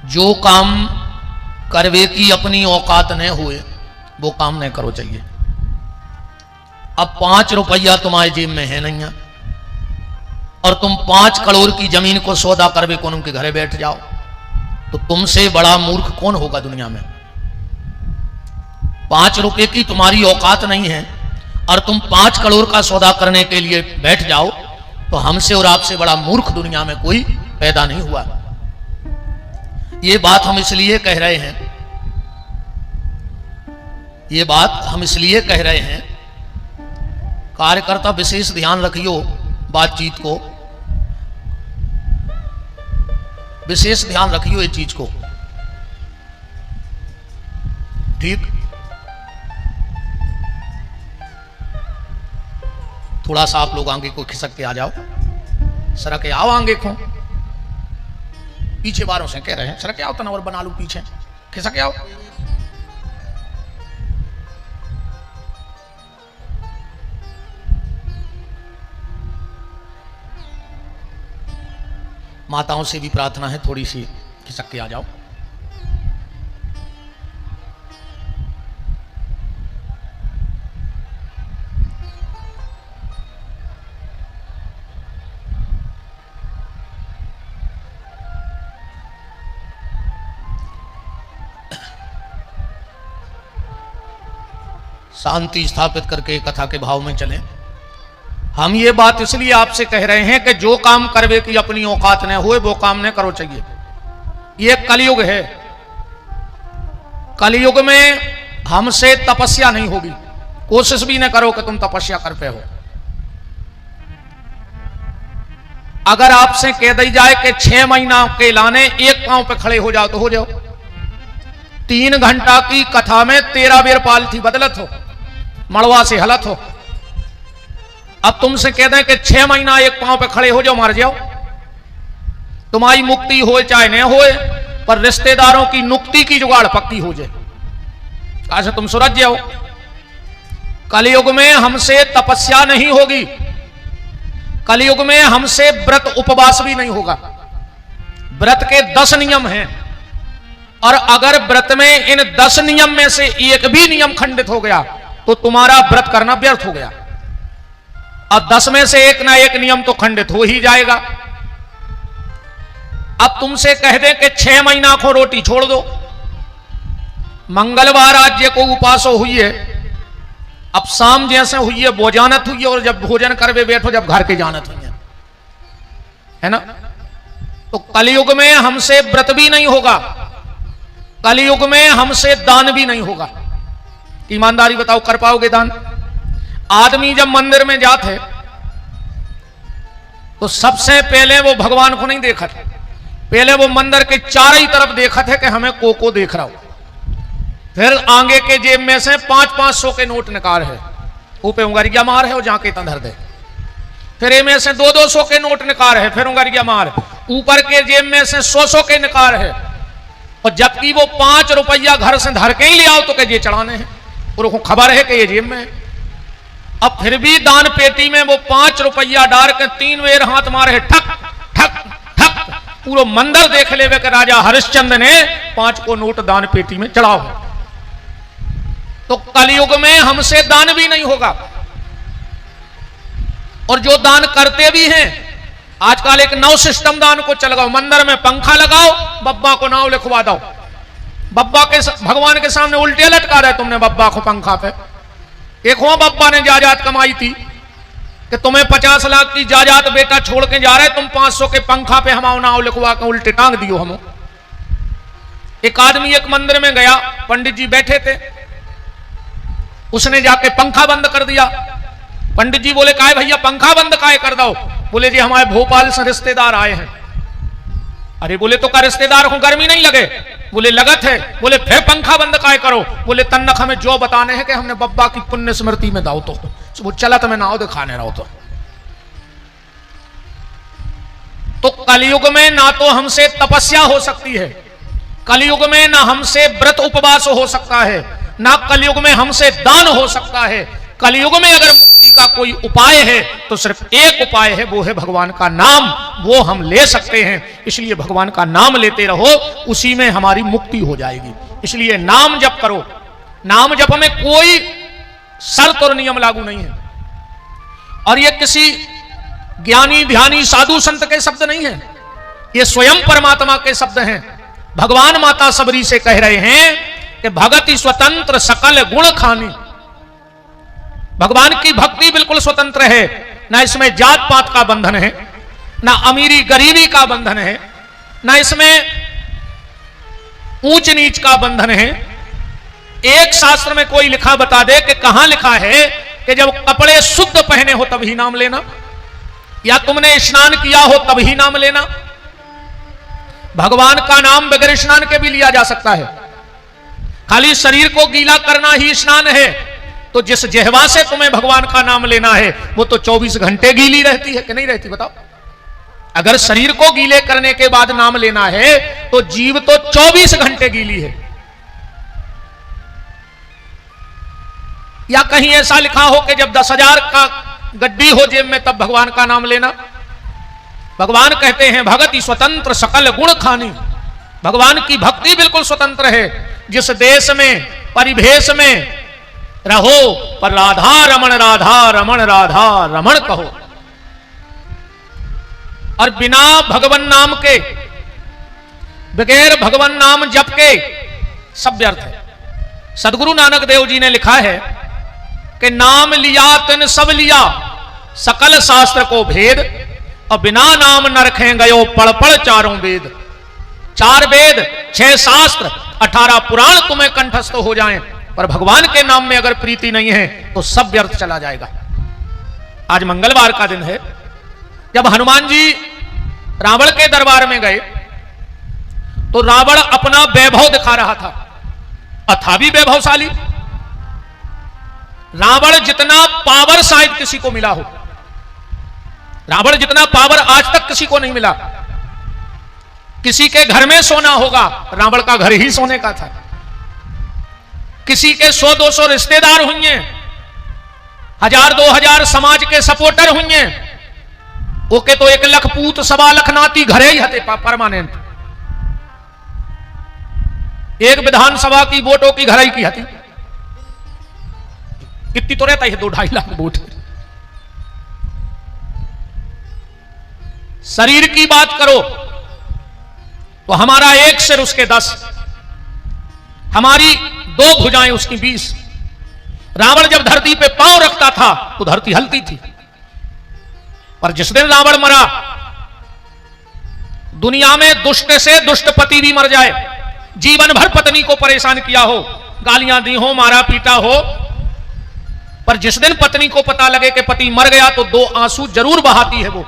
जो काम करवे की अपनी औकात न हुए वो काम नहीं करो चाहिए। अब 5 रुपया तुम्हारे जेब में है नहीं है और तुम 5 करोड़ की जमीन को सौदा करवे कौन उनके घरे बैठ जाओ, तो तुमसे बड़ा मूर्ख कौन होगा दुनिया में। 5 रुपए की तुम्हारी औकात नहीं है और तुम 5 करोड़ का सौदा करने के लिए बैठ जाओ, तो हमसे और आपसे बड़ा मूर्ख दुनिया में कोई पैदा नहीं हुआ। ये बात हम इसलिए कह रहे हैं, ये बात हम इसलिए कह रहे हैं, कार्यकर्ता विशेष ध्यान रखियो, बातचीत को विशेष ध्यान रखियो, ये चीज को, ठीक। थोड़ा सा आप लोग आगे को खिसक के आ जाओ, सरक के आओ आगे को, पीछे बारों से कह रहे हैं, सरक के आओ, तनावर बना लू, पीछे खिसक के आओ। माताओं से भी प्रार्थना है, थोड़ी सी खिसक के आ जाओ। शांति स्थापित करके कथा के भाव में चलें। हम ये बात इसलिए आपसे कह रहे हैं कि जो काम करवे की अपनी औकात न हुए वो काम न करो चाहिए। ये कलयुग है, कलयुग में हमसे तपस्या नहीं होगी, कोशिश भी न करो कि तुम तपस्या कर पे हो। अगर आपसे कह दी जाए कि 6 महीना के लाने एक पांव पे खड़े हो जाओ तो हो जाओ। 3 घंटा की कथा में 13 बेर पालथी बदलत हो, मड़वा से हलत हो। अब तुमसे कह दें कि 6 महीना एक पांव पे खड़े हो जाओ, मर जाओ, तुम्हारी मुक्ति हो चाहे न हो, पर रिश्तेदारों की नुक्ति की जुगाड़ पक्की हो जाए, ऐसे तुम सुरज जाओ। कलयुग में हमसे तपस्या नहीं होगी, कलयुग में हमसे व्रत उपवास भी नहीं होगा। व्रत के 10 नियम हैं और अगर व्रत में इन 10 नियम में से एक भी नियम खंडित हो गया तो तुम्हारा व्रत करना व्यर्थ हो गया। अब 10 में से एक ना एक नियम तो खंडित हो ही जाएगा। अब तुमसे कह दें कि 6 महीना को रोटी छोड़ दो, मंगलवार आज को उपासो हुई है, अब शाम जैसे हुई है भोजानत हुई है, और जब भोजन करवे बैठो जब घर के जानत हुई है ना। तो कलयुग में हमसे व्रत भी नहीं होगा, कलयुग में हमसे दान भी नहीं होगा। ईमानदारी बताओ, कर पाओगे दान? आदमी जब मंदिर में जाते तो सबसे पहले वो भगवान को नहीं देखा था, पहले वो मंदिर के चारों ही तरफ देखा था कि हमें को देख रहा हो। फिर आगे के जेब में से 500-500 के नोट निकाल है, ऊपर उंगरिया मार है और जाके धर दे। फिर इनमें से 200-200 के नोट निकाल है, फिर उंगरिया मार। ऊपर के जेब में से 100-100 के निकाल है, और जबकि वो 5 रुपया घर से धर के ही ले आओ तो ये चढ़ाने हैं, और खबर है कि ये जेब में। अब फिर भी दान पेटी में वो 5 रुपया डाल के 3 बेर हाथ मारे है, ठक ठक ठक, पूरा मंदिर देख ले कि राजा हरिश्चंद्र ने 5 को नोट दान पेटी में चढ़ाओ। तो कलयुग में हमसे दान भी नहीं होगा, और जो दान करते भी हैं आजकल एक नव सिस्टम दान को चल गओ, मंदिर में पंखा लगाओ, बब्बा को नाम लिखवा दो। बब्बा के भगवान के सामने उल्टे लटका रहे तुमने बब्बा को पंखा पे। एक हो बब्बा ने जायदाद कमाई थी कि तुम्हें 50 लाख की जायदाद बेटा छोड़ के जा रहे, तुम 500 के पंखा पे हमारा नाम लिखवा के उल्टे टांग दियो हम। एक आदमी एक मंदिर में गया, पंडित जी बैठे थे, उसने जाके पंखा बंद कर दिया। पंडित जी बोले काहे भैया पंखा बंद काहे कर दो? बोले जी हमारे भोपाल से रिश्तेदार आए हैं। अरे बोले तो का रिश्तेदार को गर्मी नहीं लगे? बोले लगत है। बोले फिर पंखा बंद काहे करो? बोले तन्नक हमें जो बताने हैं कि हमने बब्बा की पुण्य स्मृति में दाओ, तो वो चला तुम्हें नाव दिखाने रहो। तो कलयुग में ना तो हमसे तपस्या हो सकती है, कलयुग में ना हमसे व्रत उपवास हो सकता है, ना कलयुग में हमसे दान हो सकता है। कलयुग में अगर मुक्ति का कोई उपाय है तो सिर्फ एक उपाय है, वो है भगवान का नाम। वो हम ले सकते हैं, इसलिए भगवान का नाम लेते रहो, उसी में हमारी मुक्ति हो जाएगी। इसलिए नाम जप करो। नाम जप में कोई शर्त और नियम लागू नहीं है, और ये किसी ज्ञानी ध्यानी साधु संत के शब्द नहीं है, ये स्वयं परमात्मा के शब्द हैं। भगवान माता सबरी से कह रहे हैं कि भगति स्वतंत्र सकल गुण खानी। भगवान की भक्ति बिल्कुल स्वतंत्र है, ना इसमें जात पात का बंधन है, ना अमीरी गरीबी का बंधन है, ना इसमें ऊंच नीच का बंधन है। एक शास्त्र में कोई लिखा बता दे कि कहां लिखा है कि जब कपड़े शुद्ध पहने हो तभी नाम लेना, या तुमने स्नान किया हो तभी नाम लेना। भगवान का नाम बगैर स्नान के भी लिया जा सकता है, खाली शरीर को गीला करना ही स्नान है। तो जिस जिह्वा से तुम्हें भगवान का नाम लेना है वो तो 24 घंटे गीली रहती है कि नहीं रहती, बताओ। अगर शरीर को गीले करने के बाद नाम लेना है तो जीव तो 24 घंटे गीली है। या कहीं ऐसा लिखा हो कि जब 10,000 का गड्डी हो जेब में तब भगवान का नाम लेना। भगवान कहते हैं भगति स्वतंत्र सकल गुण खानी। भगवान की भक्ति बिल्कुल स्वतंत्र है। जिस देश में परिभेश में रहो पर राधा रमण राधा रमण कहो। और बिना भगवान नाम के, बगैर भगवान नाम जप के सब व्यर्थ है। सदगुरु नानक देव जी ने लिखा है कि नाम लिया तिन सब लिया, सकल शास्त्र को भेद, और बिना नाम न रखें गयो पढ़ पढ़ चारों वेद। 4 वेद 6 शास्त्र 18 पुराण तुम्हें कंठस्थ हो जाएं, पर भगवान के नाम में अगर प्रीति नहीं है तो सब व्यर्थ चला जाएगा। आज मंगलवार का दिन है। जब हनुमान जी रावण के दरबार में गए तो रावण अपना वैभव दिखा रहा था, था भी वैभवशाली। रावण जितना पावर शायद किसी को मिला हो, रावण जितना पावर आज तक किसी को नहीं मिला। किसी के घर में सोना होगा, रावण का घर ही सोने का था। किसी के 100-200 रिश्तेदार हुए, 1000-2000 समाज के सपोर्टर हुए, ओके तो 1 लाख पूत 1.25 लाख नाती घरे ही हते परमानेंट। एक विधानसभा की वोटों की घर ही की हती, कितनी तो रहता है 2-2.5 लाख वोट। शरीर की बात करो तो हमारा 1 सिर उसके 10, हमारी 2 भुजाएं उसकी 20। रावण जब धरती पे पांव रखता था तो धरती हलती थी, पर जिस दिन रावण मरा, दुनिया में दुष्ट से दुष्ट पति भी मर जाए, जीवन भर पत्नी को परेशान किया हो, गालियां दी हो, मारा पीटा हो, पर जिस दिन पत्नी को पता लगे कि पति मर गया तो 2 आंसू जरूर बहाती है वो,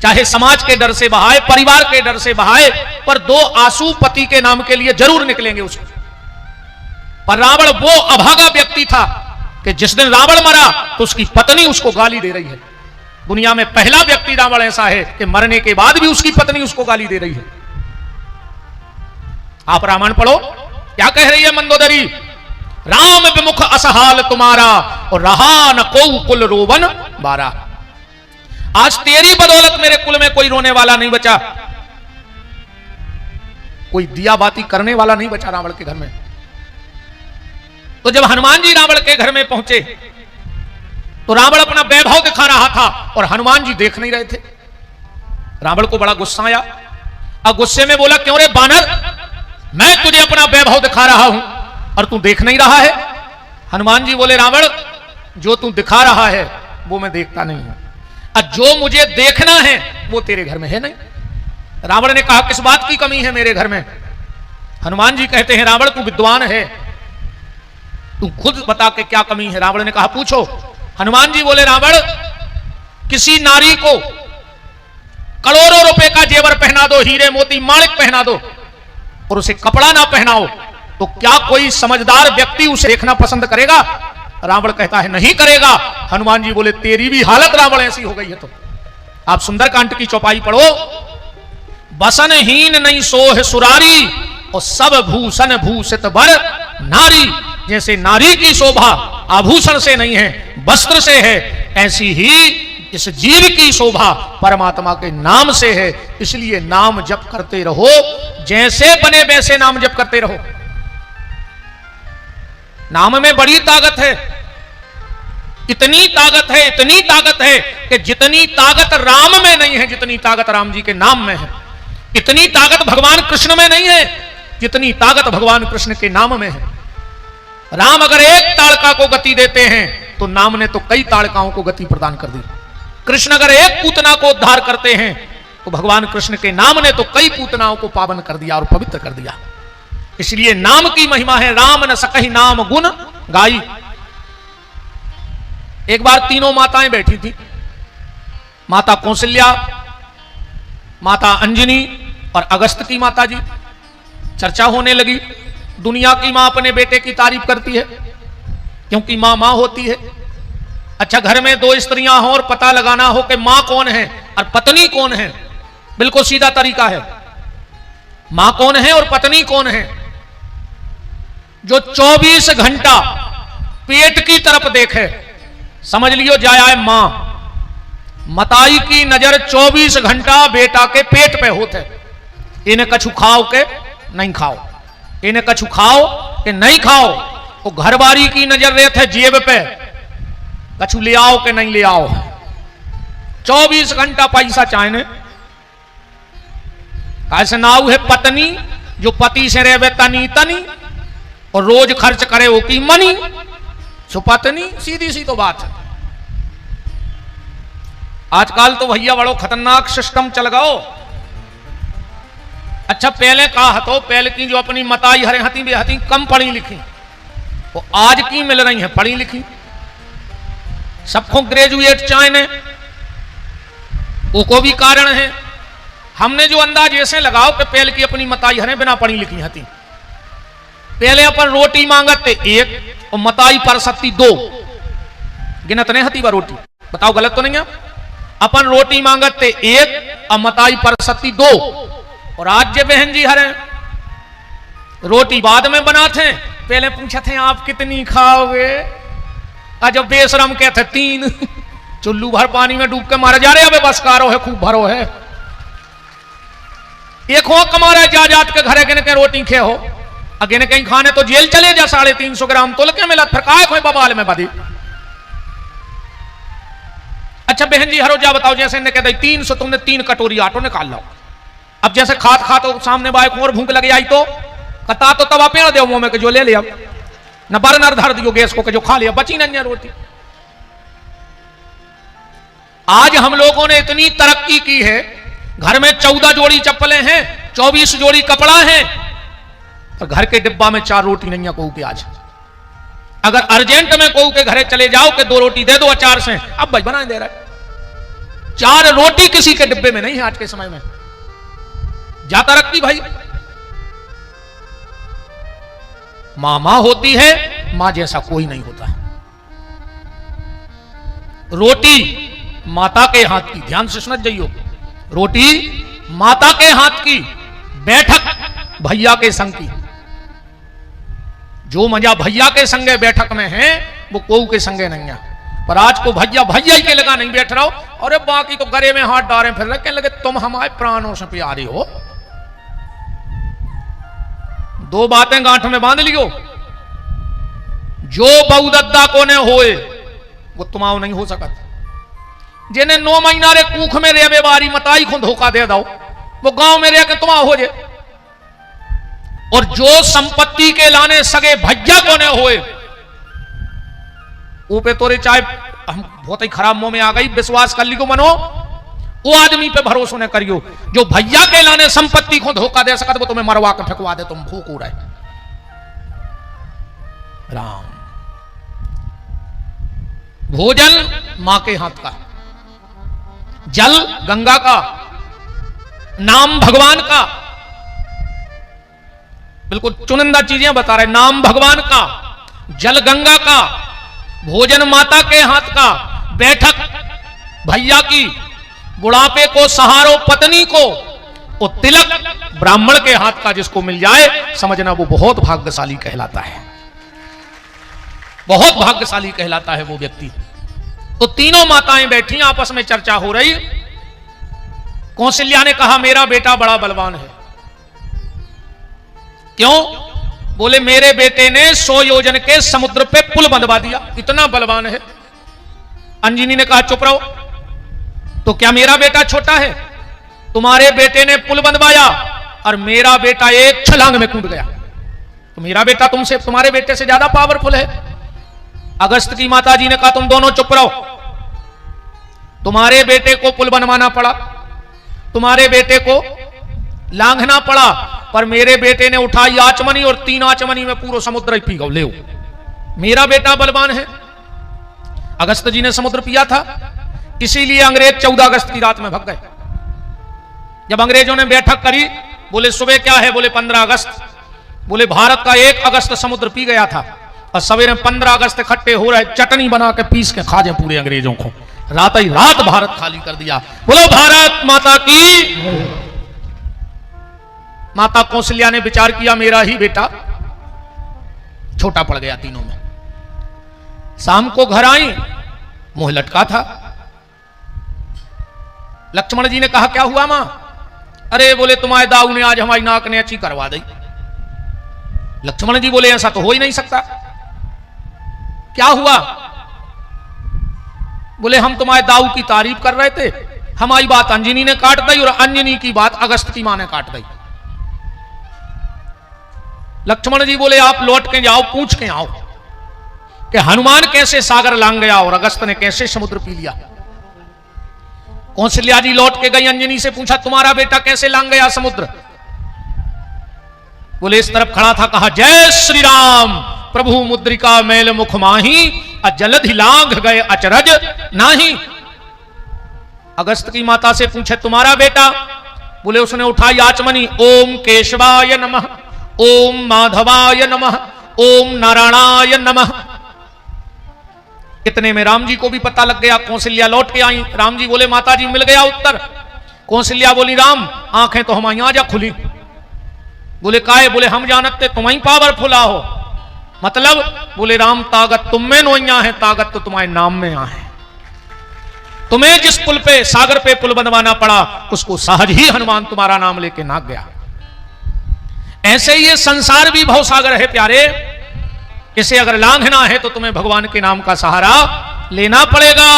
चाहे समाज के डर से बहाए, परिवार के डर से बहाए, पर 2 आंसू पति के नाम के लिए जरूर निकलेंगे उसको। पर रावण वो अभागा व्यक्ति था कि जिस दिन रावण मरा तो उसकी पत्नी उसको गाली दे रही है। दुनिया में पहला व्यक्ति रावण ऐसा है कि मरने के बाद भी उसकी पत्नी उसको गाली दे रही है। आप रामायण पढ़ो, क्या कह रही है मंदोदरी, राम विमुख असहाल तुम्हारा और रहा न को कुल रोवन बारा। आज तेरी बदौलत मेरे कुल में कोई रोने वाला नहीं बचा, कोई दिया बाती करने वाला नहीं बचा रावण के घर में। तो जब हनुमान जी रावण के घर में पहुंचे तो रावण अपना वैभव दिखा रहा था और हनुमान जी देख नहीं रहे थे। रावण को बड़ा गुस्सा आया और गुस्से में बोला, क्यों रे बानर, मैं तुझे अपना वैभव दिखा रहा हूं और तू देख नहीं रहा है। हनुमान जी बोले, रावण जो तू दिखा रहा है वो मैं देखता नहीं हूं, और जो मुझे देखना है वो तेरे घर में है नहीं। रावण ने कहा, किस बात की कमी है मेरे घर में। हनुमान जी कहते हैं, रावण तू विद्वान है, तू खुद बता के क्या कमी है। रावण ने कहा, पूछो। हनुमान जी बोले, रावण किसी नारी को करोड़ों रुपए का जेवर पहना दो, हीरे मोती माणिक पहना दो, और उसे कपड़ा ना पहनाओ, तो क्या कोई समझदार व्यक्ति उसे देखना पसंद करेगा? रावण कहता है, नहीं करेगा। हनुमान जी बोले, तेरी भी हालत रावण ऐसी हो गई है। तो आप सुंदरकांड की चौपाई पढ़ो, बसनहीन नहीं सोह सुरारी और सब भूषण भूषित बर नारी। जैसे नारी की शोभा आभूषण से नहीं है, वस्त्र से है, ऐसी ही इस जीव की शोभा परमात्मा के नाम से है। इसलिए नाम जप करते रहो, जैसे बने वैसे नाम जप करते रहो। नाम में बड़ी ताकत है, इतनी ताकत है, इतनी ताकत है कि जितनी ताकत राम में नहीं है, जितनी ताकत राम जी के नाम में है, इतनी ताकत भगवान कृष्ण में नहीं है जितनी ताकत भगवान कृष्ण के नाम में है। राम अगर एक ताड़का को गति देते हैं तो नाम ने तो कई ताड़काओं को गति प्रदान कर दी। कृष्ण अगर एक पूतना को उद्धार करते हैं तो भगवान कृष्ण के नाम ने तो कई पूतनाओं को पावन कर दिया और पवित्र कर दिया। इसलिए नाम की महिमा है, राम न सकहि नाम गुण गाई। एक बार तीनों माताएं बैठी थी, माता कौशल्या, माता अंजनी और अगस्त की माता जी। चर्चा होने लगी। दुनिया की मां अपने बेटे की तारीफ करती है क्योंकि मां मां होती है। अच्छा, घर में दो स्त्रियां हो और पता लगाना हो कि मां कौन है और पत्नी कौन है, बिल्कुल सीधा तरीका है। मां कौन है और पत्नी कौन है? जो 24 घंटा पेट की तरफ देखे, समझ लियो जाया है मां। मताई की नजर 24 घंटा बेटा के पेट पे होते। इन्हें कछु खाओ के नहीं खाओ, इन्हें कछु खाओ कि नहीं खाओ। वो घरवारी की नजर रहते है जेब पे, कछु ले आओ के नहीं ले आओ। 24 घंटा पैसा चाहने। ऐसे नाव है पत्नी जो पति से रहे तनी तनी और रोज खर्च करे वो की मनी। सो पत्नी, सीधी सी तो बात है। आजकल तो भैया बड़ो खतरनाक सिस्टम चल गओ। अच्छा, पहले कहा तो पहले की जो अपनी मताई हरे हती बेहती कम पढ़ी लिखी, वो आज की मिल रही है पढ़ी लिखी। सबको ग्रेजुएट चाहने, वो को भी कारण है। हमने जो अंदाज ऐसे लगाओ कि पहले की अपनी मताई हरे बिना पढ़ी लिखी हती। पहले अपन रोटी मांगते एक और मताई पर सकती 2, गिनत नहीं हती बा रोटी। बताओ गलत तो नहीं है? अपन रोटी मांगते एक और मताई पर सकती 2। और आज जे बहन जी हरे रोटी बाद में बनाते, पहले पूछे थे आप कितनी खाओगे, आज बेशरम कहते 3। चुल्लू भर पानी में डूब के मारे जा रहे, अबे बस कारो है, खूब भरो है। एक हो कमारे जा जात के घरे गिन के रोटी खे हो, अगिन कहीं खाने तो जेल चले जा। 350 ग्राम तोल के मिला, फिर काय कोई बबाल में बदी। अच्छा बहन जी हरो जा बताओ, जैसे ने कहते 300 तुमने 3 कटोरी आटो निकाल लो। अब जैसे खात खात तो सामने बाइक और भूख लगे आई तो कता तो तवा पेड़ दे मुंह में के जो ले लिया, न बर्नर धर दियो गैस को के जो खा लिया, बची नहीं रोटी। आज हम लोगों ने इतनी तरक्की की है, घर में 14 जोड़ी चप्पलें हैं, 24 जोड़ी कपड़ा है, और घर के डिब्बा में 4 रोटी नहीं है कहू के। आज अगर अर्जेंट में कहू के घरे चले जाओ कि 2 रोटी दे दो अचार से, अब भाई बना दे रहा है। 4 रोटी किसी के डिब्बे में नहीं है आज के समय में। जाता रखती भाई। मां मां होती है, मां जैसा कोई नहीं होता। रोटी माता के हाथ की, ध्यान से समझ जाइयो, रोटी माता के हाथ की, बैठक भैया के संग की। जो मजा भैया के संगे बैठक में है वो कोऊ के संगे नहीं है। पर आज को भैया भैया ही के लगा नहीं बैठ रहा हो, और बाकी तो गले में हाथ डाले फिर रहे, कहने लगे तुम हमारे प्राणों से प्यारे हो। 2 बातें गांठ में बांध लियो, जो बहुदद्दा को ने होए वो तुमाओ नहीं हो सकत। जिन्हें 9 महीना रे कूख में रेवे बारी मताई को धोखा दे दो, वो गांव में रह के तुमाओ हो जाए। और जो संपत्ति के लाने सगे भैया को ने होए, वो पे तोरे चाहे हम बहुत ही खराब मुंह में आ गई, विश्वास कर लियो मनो, वो आदमी पे भरोसा न करियो। जो भैया के लाने संपत्ति को धोखा दे सकता वो तुम्हें मरवा के फेंकवा दे, तुम फूक उड़ाए। राम भोजन मां के हाथ का, जल गंगा का, नाम भगवान का। बिल्कुल चुनिंदा चीजें बता रहे, नाम भगवान का, जल गंगा का, भोजन माता के हाथ का, बैठक भैया की, बुढ़ापे को सहारो पत्नी को, और तिलक ब्राह्मण के हाथ का जिसको मिल जाए, समझना वो बहुत भाग्यशाली कहलाता है। बहुत भाग्यशाली कहलाता है वो व्यक्ति। तो तीनों माताएं बैठी, आपस में चर्चा हो रही। कौशल्या ने कहा मेरा बेटा बड़ा बलवान है। क्यों? बोले मेरे बेटे ने 100 योजन के समुद्र पे पुल बंधवा दिया, इतना बलवान है। अंजनी ने कहा चुप रहो, तो क्या मेरा बेटा छोटा है? तुम्हारे बेटे ने पुल बंधवाया और मेरा बेटा एक छलांग में कूद गया, तो मेरा बेटा तुमसे, तुम्हारे बेटे से ज्यादा पावरफुल है। अगस्त की माता जी ने कहा तुम दोनों चुप रहो, तुम्हारे बेटे को पुल बनवाना पड़ा, तुम्हारे बेटे को लांघना पड़ा, पर मेरे बेटे ने उठाई आचमनी और 3 आचमनी में पूरा समुद्र ही पी गया। ले मेरा बेटा बलवान है। अगस्त जी ने समुद्र पिया था, इसीलिए अंग्रेज 14 अगस्त की रात में भाग गए। जब अंग्रेजों ने बैठक करी, बोले सुबह क्या है? बोले 15 अगस्त। बोले भारत का 1 अगस्त समुद्र पी गया था और सवेरे 15 अगस्त इकट्ठे हो रहे, चटनी बना के पीस के खा जाए पूरे अंग्रेजों को। रात ही रात भारत खाली कर दिया। बोलो भारत माता की। माता कौशल्या ने विचार किया मेरा ही बेटा छोटा पड़ गया तीनों में। शाम को घर आई, मुंह लटका था। लक्ष्मण जी ने कहा क्या हुआ मां? अरे बोले तुम्हारे दाऊ ने आज हमारी नाक ने अच्छी करवा दी। लक्ष्मण जी बोले ऐसा तो हो ही नहीं सकता, क्या हुआ? बोले हम तुम्हारे दाऊ की तारीफ कर रहे थे, हमारी बात अंजनी ने काट दी और अंजनी की बात अगस्त की मां ने काट दी। लक्ष्मण जी बोले आप लौट के जाओ, पूछ के आओ कि हनुमान कैसे सागर लांग गया और अगस्त ने कैसे समुद्र पी लिया। कौशल्या जी लौट के गई, अंजनी से पूछा तुम्हारा बेटा कैसे लांग गया समुद्र? बोले इस तरफ खड़ा था, कहा जय श्री राम प्रभु मुद्रिका मैल मुख माही जलधि लांघ गए अचरज नाही। अगस्त की माता से पूछे तुम्हारा बेटा? बोले उसने उठाई आचमनी, ओम केशवाय नमः, ओम माधवाय नमः, ओम नारायणाय नमः। इतने में राम जी को भी पता लग गया। कौशल्या लौट के आई, राम जी बोले माता जी मिल गया उत्तर। कौशल्या बोली राम आंखें तो हमारी आज खुली। बोले काहे? बोले हम जानते तुम्हारी पावरफुल हो। मतलब? बोले राम ताकत तुम में नोइया है, ताकत तो तुम्हारे नाम में आ है। तुम्हें जिस पुल पे, सागर पे पुल बनवाना पड़ा, उसको सहज ही हनुमान तुम्हारा नाम लेके नाग गया। ऐसे ही ये संसार भी भवसागर है प्यारे, इसे अगर लांघना है तो तुम्हें भगवान के नाम का सहारा लेना पड़ेगा,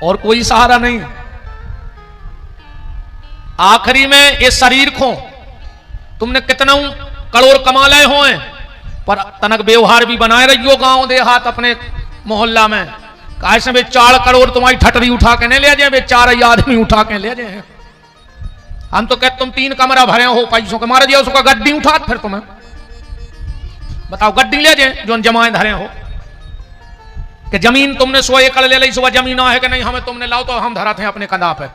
और कोई सहारा नहीं। आखिरी में ये शरीर को तुमने कितना करोड़ कमा लाए हो, पर तनक व्यवहार भी बनाए रहियो गांव देहात अपने मोहल्ला में। कैसे वे 4 करोड़ तुम्हारी ठटरी उठा के नहीं ले जाए, वे 4 आदमी उठा के ले जाए। हम तो कहते तुम 3 कमरा भरे हो पैसों के, मारे दिया उसका गड्डी उठा, फिर तुम्हें बताओ गड्डी ले जाए जो जमाए धरे हो कि जमीन तुमने 100 एकड़ ले ली, सुबह जमीन है कि नहीं, हमें तुमने लाओ तो हम धराते हैं अपने कंधा पे।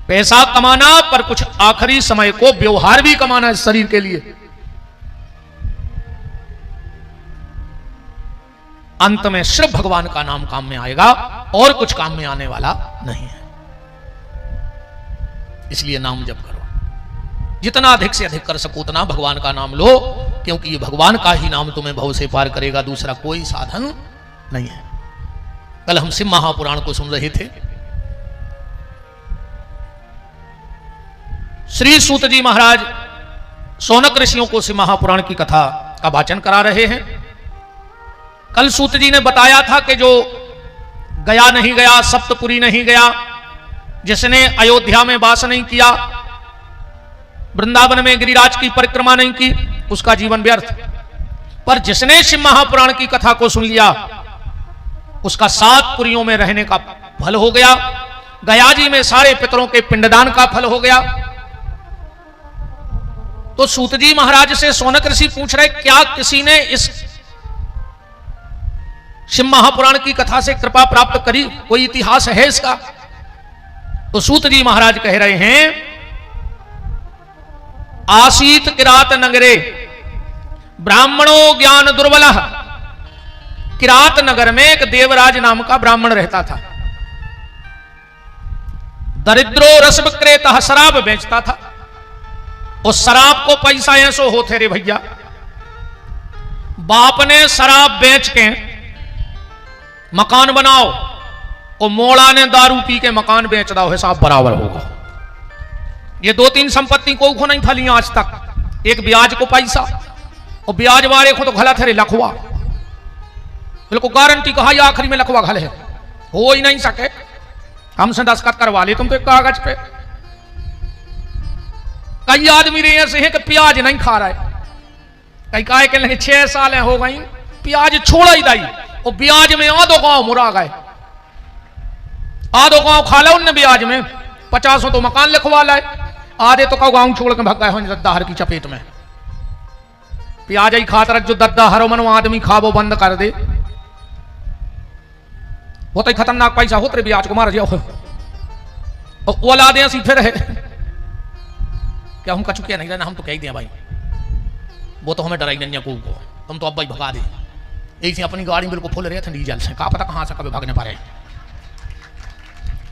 पैसा कमाना, पर कुछ आखिरी समय को व्यवहार भी कमाना है शरीर के लिए। अंत में सिर्फ भगवान का नाम काम में आएगा और कुछ काम में आने वाला नहीं है। इसलिए नाम जप करो, जितना अधिक से अधिक कर सको उतना भगवान का नाम लो, क्योंकि ये भगवान का ही नाम तुम्हें भव से पार करेगा, दूसरा कोई साधन नहीं है। कल हम शिव महापुराण को सुन रहे थे। श्री सूत जी महाराज शौनक ऋषियों को शिव महापुराण की कथा का वाचन करा रहे हैं। कल सूत जी ने बताया था कि जो गया नहीं गया, सप्तपुरी नहीं गया, जिसने अयोध्या में वास नहीं किया, वृंदावन में गिरिराज की परिक्रमा नहीं की, उसका जीवन व्यर्थ। पर जिसने शिव महापुराण की कथा को सुन लिया, उसका 7 पुरियों में रहने का फल हो गया, गया जी में सारे पितरों के पिंडदान का फल हो गया। तो सूत जी महाराज से शौनक ऋषि पूछ रहे, क्या किसी ने इस शिव महापुराण की कथा से कृपा प्राप्त करी? कोई इतिहास है इसका? तो सूत जी महाराज कह रहे हैं, आसीत किरात नगरे ब्राह्मणो ज्ञान दुर्बल। किरात नगर में एक देवराज नाम का ब्राह्मण रहता था। दरिद्रो रस विक्रेता, शराब बेचता था। उस शराब को पैसा ऐसो होते रे भैया, बाप ने शराब बेच के मकान बनाओ और मोड़ा ने दारू पी के मकान बेच दो, हिसाब बराबर होगा। ये 2-3 संपत्ति को नहीं फली आज तक। एक ब्याज को पैसा और ब्याज वाले को तो गलत है लखवा, बिल्कुल गारंटी कहा या आखिरी में लखवा घल है, हो ही नहीं सके। हमसे दस्तखत करवा ले तुम तो एक कागज पे। कई आदमी रहे ऐसे हैं कि प्याज नहीं खा रहा है, कई कहे के लगे 6 साल हो गई प्याज छोड़ा ही दाई, और ब्याज में आधो गांव मुरा गए, आधो गांव खा ला उनने ब्याज में। 50 तो मकान लिखवा लाए, आधे तो गांव छोड़ के भग गए हो दद्दाहर की चपेट में। प्याज ही खातर जो दद्दाहर मनो आदमी खाबो बंद कर दे, वो तो खतरनाक पैसा हो तेरे ब्याज को मार जाओ और औलादे ऐसी फिर है। क्या हम कछु क्या नहीं रहना, हम तो कह ही दिया भाई, वो तो हमें डराई नहीं को, तुम तो अब भाई भगा दे। ऐसे अपनी गाड़ी बिल्कुल फुल रहे थे डीजल से, कहा पता कहां से कभी भागने पारे।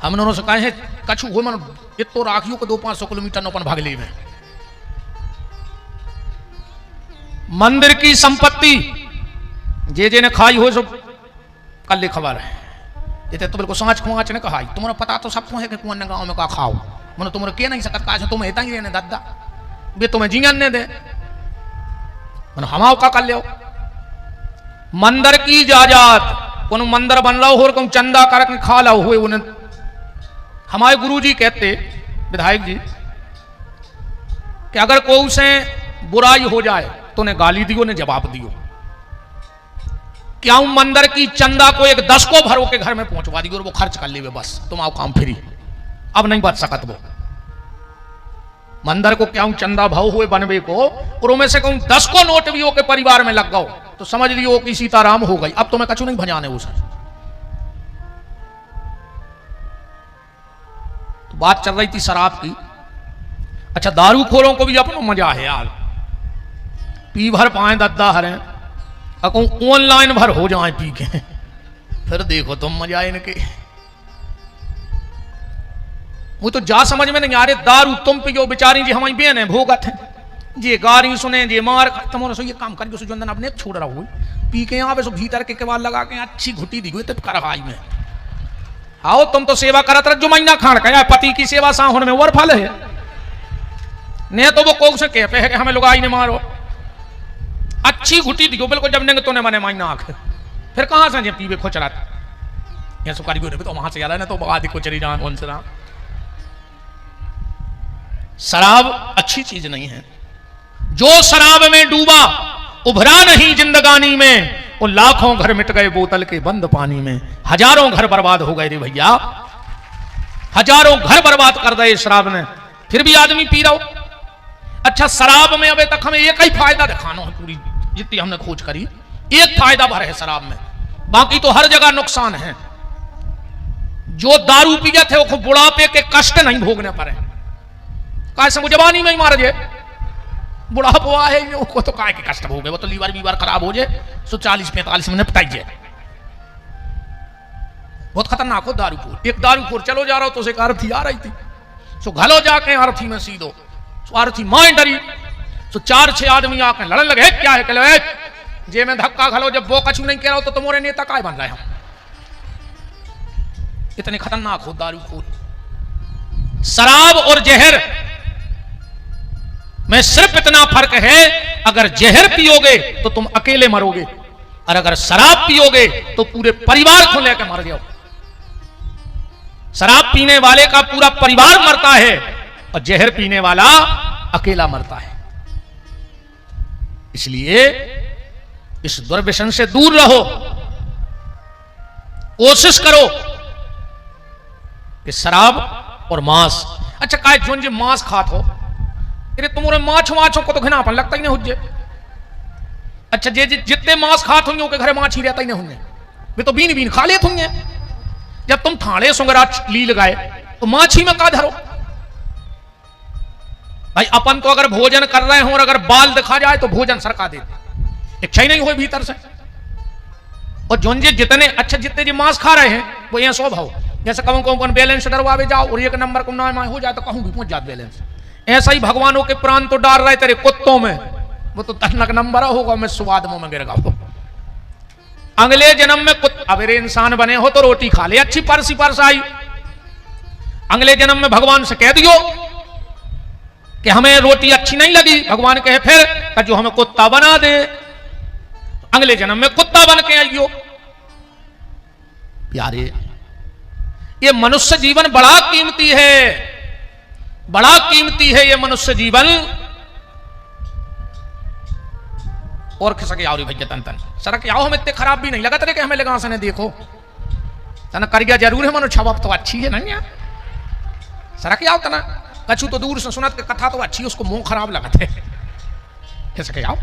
हम दोनों से कहे हैं कछु हो मन इतो राखियो को 200-500 किलोमीटर नौपन भाग ले में। मंदिर की संपत्ति जे ने खाई हो सब कल खबर है, ये तो बिल्कुल सांच खुआच ने कहा। तुम्हारा पता तो सबको है कि कौन गांव में का खाओ, मैंने तुम्हारे कह नहीं सकता कहा तुम्हें इतना ही रहने दादा बे तुम्हें जीवन ने दे, मैंने हमाओ का कर लियो। मंदिर की जायदाद को मंदिर बन रहा हो और चंदा करके खा ला हुए। उन्हें हमारे गुरुजी कहते विधायक जी कि अगर कोई से बुराई हो जाए तो उन्हें गाली दियो ने जवाब दियो, क्या मंदिर की चंदा को एक 10 को भरो के घर में पहुंचवा दियो और वो खर्च कर ले बस, तुम आओ काम फ्री। अब नहीं बच सकत वो मंदिर को क्या चंदा भाव हुए बनवे को, और उनमें से कहूं 10 को नोट भी हो के परिवार में लग गओ तो समझ लियो कि सीताराम हो गई। अब तो मैं कछु नहीं भजाने उसे। तो बात चल रही थी शराब की। अच्छा दारू खोरों को भी अपना मजा है यार, पी भर पाए दद्दा हरे ऑनलाइन भर हो जाए पी के, फिर देखो तुम मजा इनके। वो तो जा समझ में नहीं आ रहे, दारू तुम पियो बेचारी जी हमारी बहन है भोगत है, जे गारी सुने जे मार तुम सो ये काम करियो सो जंदन अपने छोड़ रहा हो पी के यहाँ पे सो भीतर के केवाल लगा के अच्छी घुटी दी हुई तब करवाई में। आओ तुम तो सेवा करत रह जो महीना खान का पति की सेवा साहुन में और फल है ने, तो वो कोक से कह पे है कि हमें लुगाई ने मारो, अच्छी घुटी दी बिल्कुल जब ने तो ने मने महीना आख, फिर कहां से पीवे खोचरा ये सो कारीगर तो वहां से आ रहा है ना, तो बाद को चली जान कौन से शराब अच्छी चीज नहीं है। जो शराब में डूबा उभरा नहीं जिंदगानी में, वो लाखों घर मिट गए बोतल के बंद पानी में। हजारों घर बर्बाद हो गए रे भैया, हजारों घर बर्बाद कर दिए शराब ने, फिर भी आदमी पी रहा हो। अच्छा शराब में अभी तक हमें एक ही फायदा दिखाना है, पूरी जितनी हमने खोज करी एक फायदा भर है शराब में, बाकी तो हर जगह नुकसान है। जो दारू पिए थे वो बुढ़ापे के कष्ट नहीं भोगने पड़े, कैसे वो जवानी में ही मार जाए, बुढ़ापा है वो तो काय के कष्ट हो गए, वो तो लीवर बीवर खराब हो जाए सो 40-45 में निपटाई जाए। बहुत खतरनाक हो दारूखोर। एक दारूखोर चलो जा रहा हो तो उसे अर्थी आ रही थी सो घलो जाके अर्थी में सीधो सो अर्थी मां डरी सो 4-6 आदमी आके लड़न लगे, क्या है कहले जे में धक्का घलो, जब वो कछु नहीं कह रहा हो तो तुम्हारे नेता काय बन रहे हम। इतने खतरनाक हो दारूखोर। शराब और जहर में सिर्फ इतना फर्क है, अगर जहर पियोगे तो तुम अकेले मरोगे, और अगर शराब पियोगे तो पूरे परिवार को लेकर मर जाओ। शराब पीने वाले का पूरा परिवार मरता है और जहर पीने वाला अकेला मरता है। इसलिए इस दुर्व्यसन से दूर रहो, कोशिश करो कि शराब और मांस। अच्छा काय जोन जी मांस खात हो, अरे तुम्हारे माछों को तो घिनापन लगता ही नहीं हुज्जे। अच्छा जे जितने मांस खात होंगे उनके घर माछ ही रहता ही नहीं होंगे, वे तो बीन बीन खा लेते होंगे। जब तुम थाने सुंगरा ली लगाए तो माछी में का धरो भाई। अपन तो अगर भोजन कर रहे हो और अगर बाल दिखा जाए तो भोजन सरका दे, इच्छा ही नहीं हुई भीतर से। और जोंजे जितने अच्छा जितने जी मांस खा रहे हैं वो यह स्वभाव, जैसे कहूं कौन बैलेंस डरवावे जाओ और एक नंबर को नाम हो जाए तो कहूं भी पहुंच जात बैलेंस। ऐसा ही भगवानों के प्राण तो डाल रहे तेरे कुत्तों में, वो तो तनक नंबर होगा, मैं स्वाद मुंह में गिर गया। अगले जन्म में अबेरे इंसान बने हो तो रोटी खा ले, अच्छी परसी परसाई। अगले जन्म में भगवान से कह दियो कि हमें रोटी अच्छी नहीं लगी, भगवान कहे फिर जो हमें कुत्ता बना दे, अगले जन्म में कुत्ता बन के आइयो। प्यारे, ये मनुष्य जीवन बड़ा कीमती है, बड़ा कीमती है ये मनुष्य जीवन। और खिसक आओ रे भैया तन तन सरक आओ, हम इतने खराब भी नहीं लगा तेरे के हमें लगा सने देखो तना कर गया जरूर है, मनो छवप तो अच्छी है नहीं सरक आओ तना, कछु तो दूर से सुनत के कथा तो अच्छी, उसको मुंह खराब लगा थे। खिसक आओ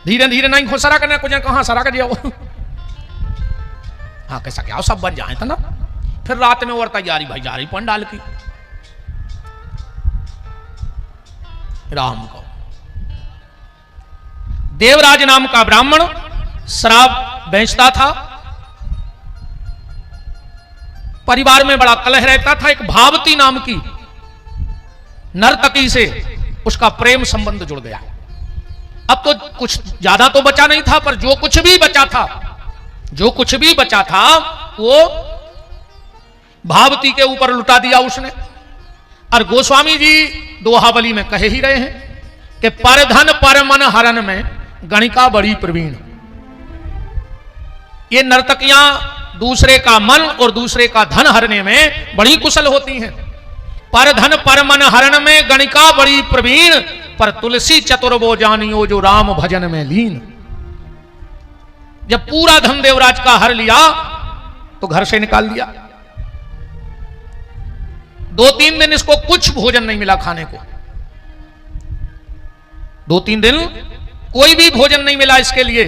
धीरे धीरे नहीं हो सरा करना कुछ कहां सरा कर जाओ। हाँ कैसा क्या सब बन जाए था ना। फिर रात में और तैयारी भाई जा रही पंडाल की। राम को देवराज नाम का ब्राह्मण शराब बेचता था, परिवार में बड़ा कलह रहता था। एक भावती नाम की नर्तकी से उसका प्रेम संबंध जुड़ गया। अब तो कुछ ज्यादा तो बचा नहीं था, पर जो कुछ भी बचा था, जो कुछ भी बचा था वो भावती के ऊपर लुटा दिया उसने। और गोस्वामी जी दोहावली में कहे ही रहे हैं कि पर धन पर मन हरण में गणिका बड़ी प्रवीण। ये नर्तकियां दूसरे का मन और दूसरे का धन हरने में बड़ी कुशल होती हैं। पर धन पर मन हरण में गणिका बड़ी प्रवीण, पर तुलसी चतुर वो जानियो जो राम भजन में लीन। जब पूरा धन देवराज का हर लिया तो घर से निकाल दिया। 2-3 दिन इसको कुछ भोजन नहीं मिला खाने को, 2-3 दिन कोई भी भोजन नहीं मिला इसके लिए।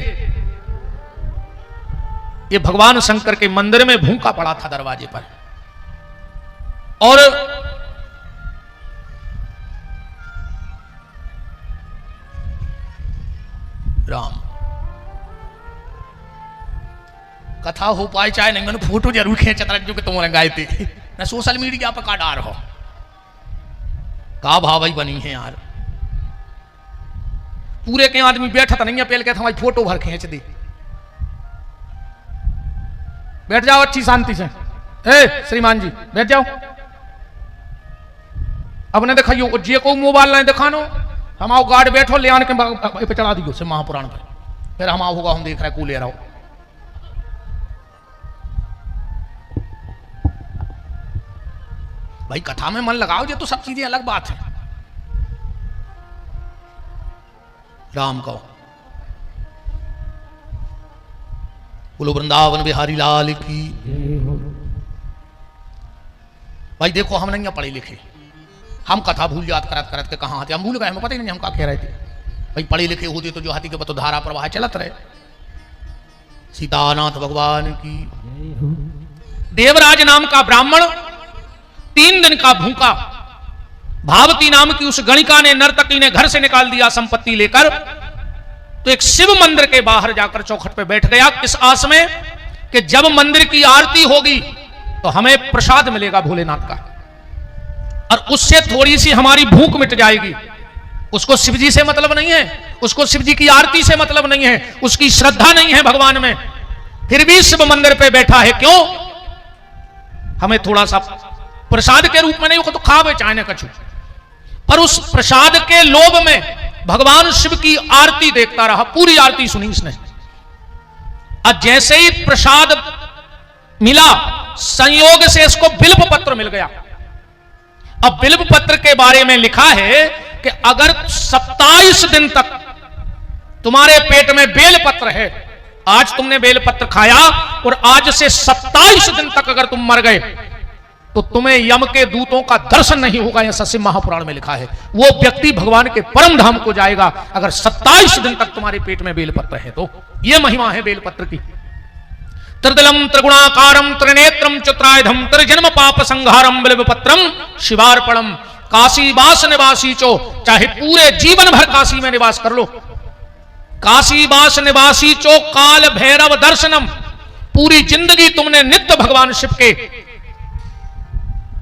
ये भगवान शंकर के मंदिर में भूखा पड़ा था दरवाजे पर। और राम कथा हो पाए चाहे नहीं, मैंने फोटो जरूर खींचता जो कि तुमने गाए थे ना, सोशल मीडिया पर का डार हो का भाई बनी है यार। पूरे के आदमी बैठा था नहीं है, पहले कहता हमारी फोटो भर खींच दी। बैठ जाओ अच्छी शांति से। ए श्रीमान जी बैठ जाओ। अब ने दिखाइयो जे को मोबाइल नहीं दिखानो, हम आओ गार्ड बैठो ले आने के पे चढ़ा दियो से महापुराण पे, फिर हम आओ होगा हम देख रहे को ले रहा। भाई कथा में मन लगाओ, ये तो सब चीजें अलग बात है। राम को बोलो वृंदावन बिहारी लाल की। भाई देखो हम नहीं पढ़े लिखे, हम कथा भूल याद करत करत के कहां आते, हम भूल गए, हमें पता ही नहीं हम क्या कह रहे थे। भाई पढ़े लिखे होते तो जो हाथी के बतो धारा प्रवाह चलत रहे। सीतानाथ भगवान की। देवराज नाम का ब्राह्मण 3 दिन का भूखा, भावती नाम की उस गणिका ने नर्तकी ने घर से निकाल दिया संपत्ति लेकर। तो एक शिव मंदिर के बाहर जाकर चौखट पे बैठ गया इस आस में कि जब मंदिर की आरती होगी तो हमें प्रसाद मिलेगा भोलेनाथ का, और उससे थोड़ी सी हमारी भूख मिट जाएगी। उसको शिवजी से मतलब नहीं है, उसको शिवजी की आरती से मतलब नहीं है, उसकी श्रद्धा नहीं है भगवान में, फिर भी शिव मंदिर पे बैठा है। क्यों? हमें थोड़ा सा प्रसाद के रूप में नहीं हो तो खावे चाहे कछु, पर उस प्रसाद के लोभ में भगवान शिव की आरती देखता रहा। पूरी आरती सुनी इसने, और जैसे ही प्रसाद मिला संयोग से इसको बिल्व पत्र मिल गया। अब बिल्व पत्र के बारे में लिखा है कि अगर 27 दिन तक तुम्हारे पेट में बेल पत्र है, आज तुमने बेल पत्र खाया और आज से 27 दिन तक अगर तुम मर गए तो तुम्हें यम के दूतों का दर्शन नहीं होगा। यह शिव महापुराण में लिखा है। वो व्यक्ति भगवान के परम धाम को जाएगा अगर 27 दिन तक तुम्हारे पेट में बेलपत्र है। तो यह महिमा है बेलपत्र की। त्रिदलम त्रिगुणाकारम त्रिनेत्रम चतुरायुधम त्रिजन्म पाप संहारम बिल्वपत्रम शिवार्पणम। काशी वास निवासी चो, चाहे पूरे जीवन भर काशी में निवास कर लो। काशी वास निवासी चो काल भैरव दर्शनम। पूरी जिंदगी तुमने नित्य भगवान शिव के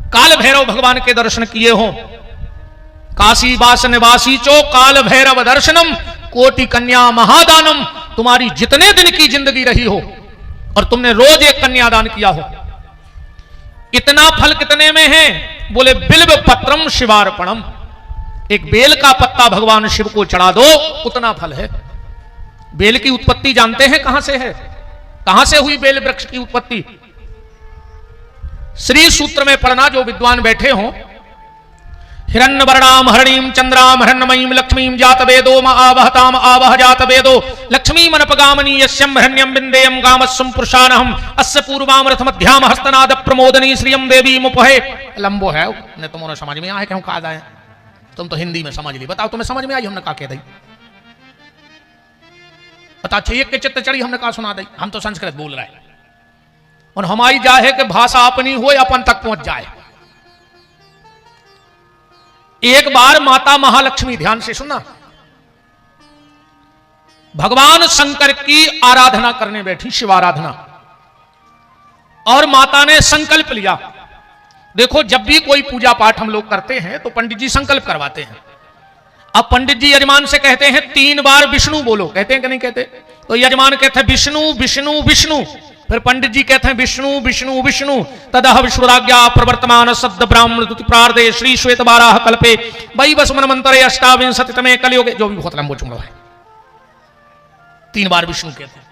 काल भैरव भगवान के दर्शन किए हो। काशी वास निवासी चो काल भैरव दर्शनम कोटि कन्या महादानम। तुम्हारी जितने दिन की जिंदगी रही हो और तुमने रोज एक कन्यादान किया हो, इतना फल कितने में है? बोले बिल्व पत्रम शिवार्पणम, एक बेल का पत्ता भगवान शिव को चढ़ा दो, उतना फल है। बेल की उत्पत्ति जानते हैं कहां से है? कहां से हुई बेल वृक्ष की उत्पत्ति? श्री सूत्र में पढ़ना, जो विद्वान बैठे हों। हिरण्यवर्णाम हरणीम चंद्राम हिरण्यमयीम लक्ष्मीम जात वेदो आवहताम आवह जात वेदो लक्ष्मीम अनपगामनी यस्यम हिरण्यम बिंदेयम गामस्सुम पुरुषानहम अस्य पूर्वाम रथ मध्याम हस्तनाद प्रमोदनी श्रियम देवी मुपहे। लंबो है ने तुमने समझ में आए क्यों कहा जाए? तुम तो हिंदी में समझ ली, बताओ तुम्हें समझ में आई? हमने कहा कह दी, बता चाहिए के चित्त चढ़ी, हमने कहा सुना दी। हम तो संस्कृत बोल रहे हैं और हमारी जाए है कि भाषा अपनी हो अपन तक पहुंच जाए। एक बार माता महालक्ष्मी, ध्यान से सुनना, भगवान शंकर की आराधना करने बैठी, शिव आराधना, और माता ने संकल्प लिया। देखो जब भी कोई पूजा पाठ हम लोग करते हैं तो पंडित जी संकल्प करवाते हैं। अब पंडित जी यजमान से कहते हैं 3 बार विष्णु बोलो, कहते हैं कि नहीं कहते? तो यजमान कहते हैं विष्णु विष्णु विष्णु, फिर पंडित जी कहते हैं विष्णु विष्णु विष्णु। तदह विश्वराज्ञा प्रवर्तमान सद्द ब्राह्मण दुति प्रार्दे श्री श्वेत बाराह कल्पे वही बस मन मंत्रे अष्टाविंशति तमे कलियुगे, जो भी बहुत लंबो चुंगड़ो है। 3 बार विष्णु कहते हैं।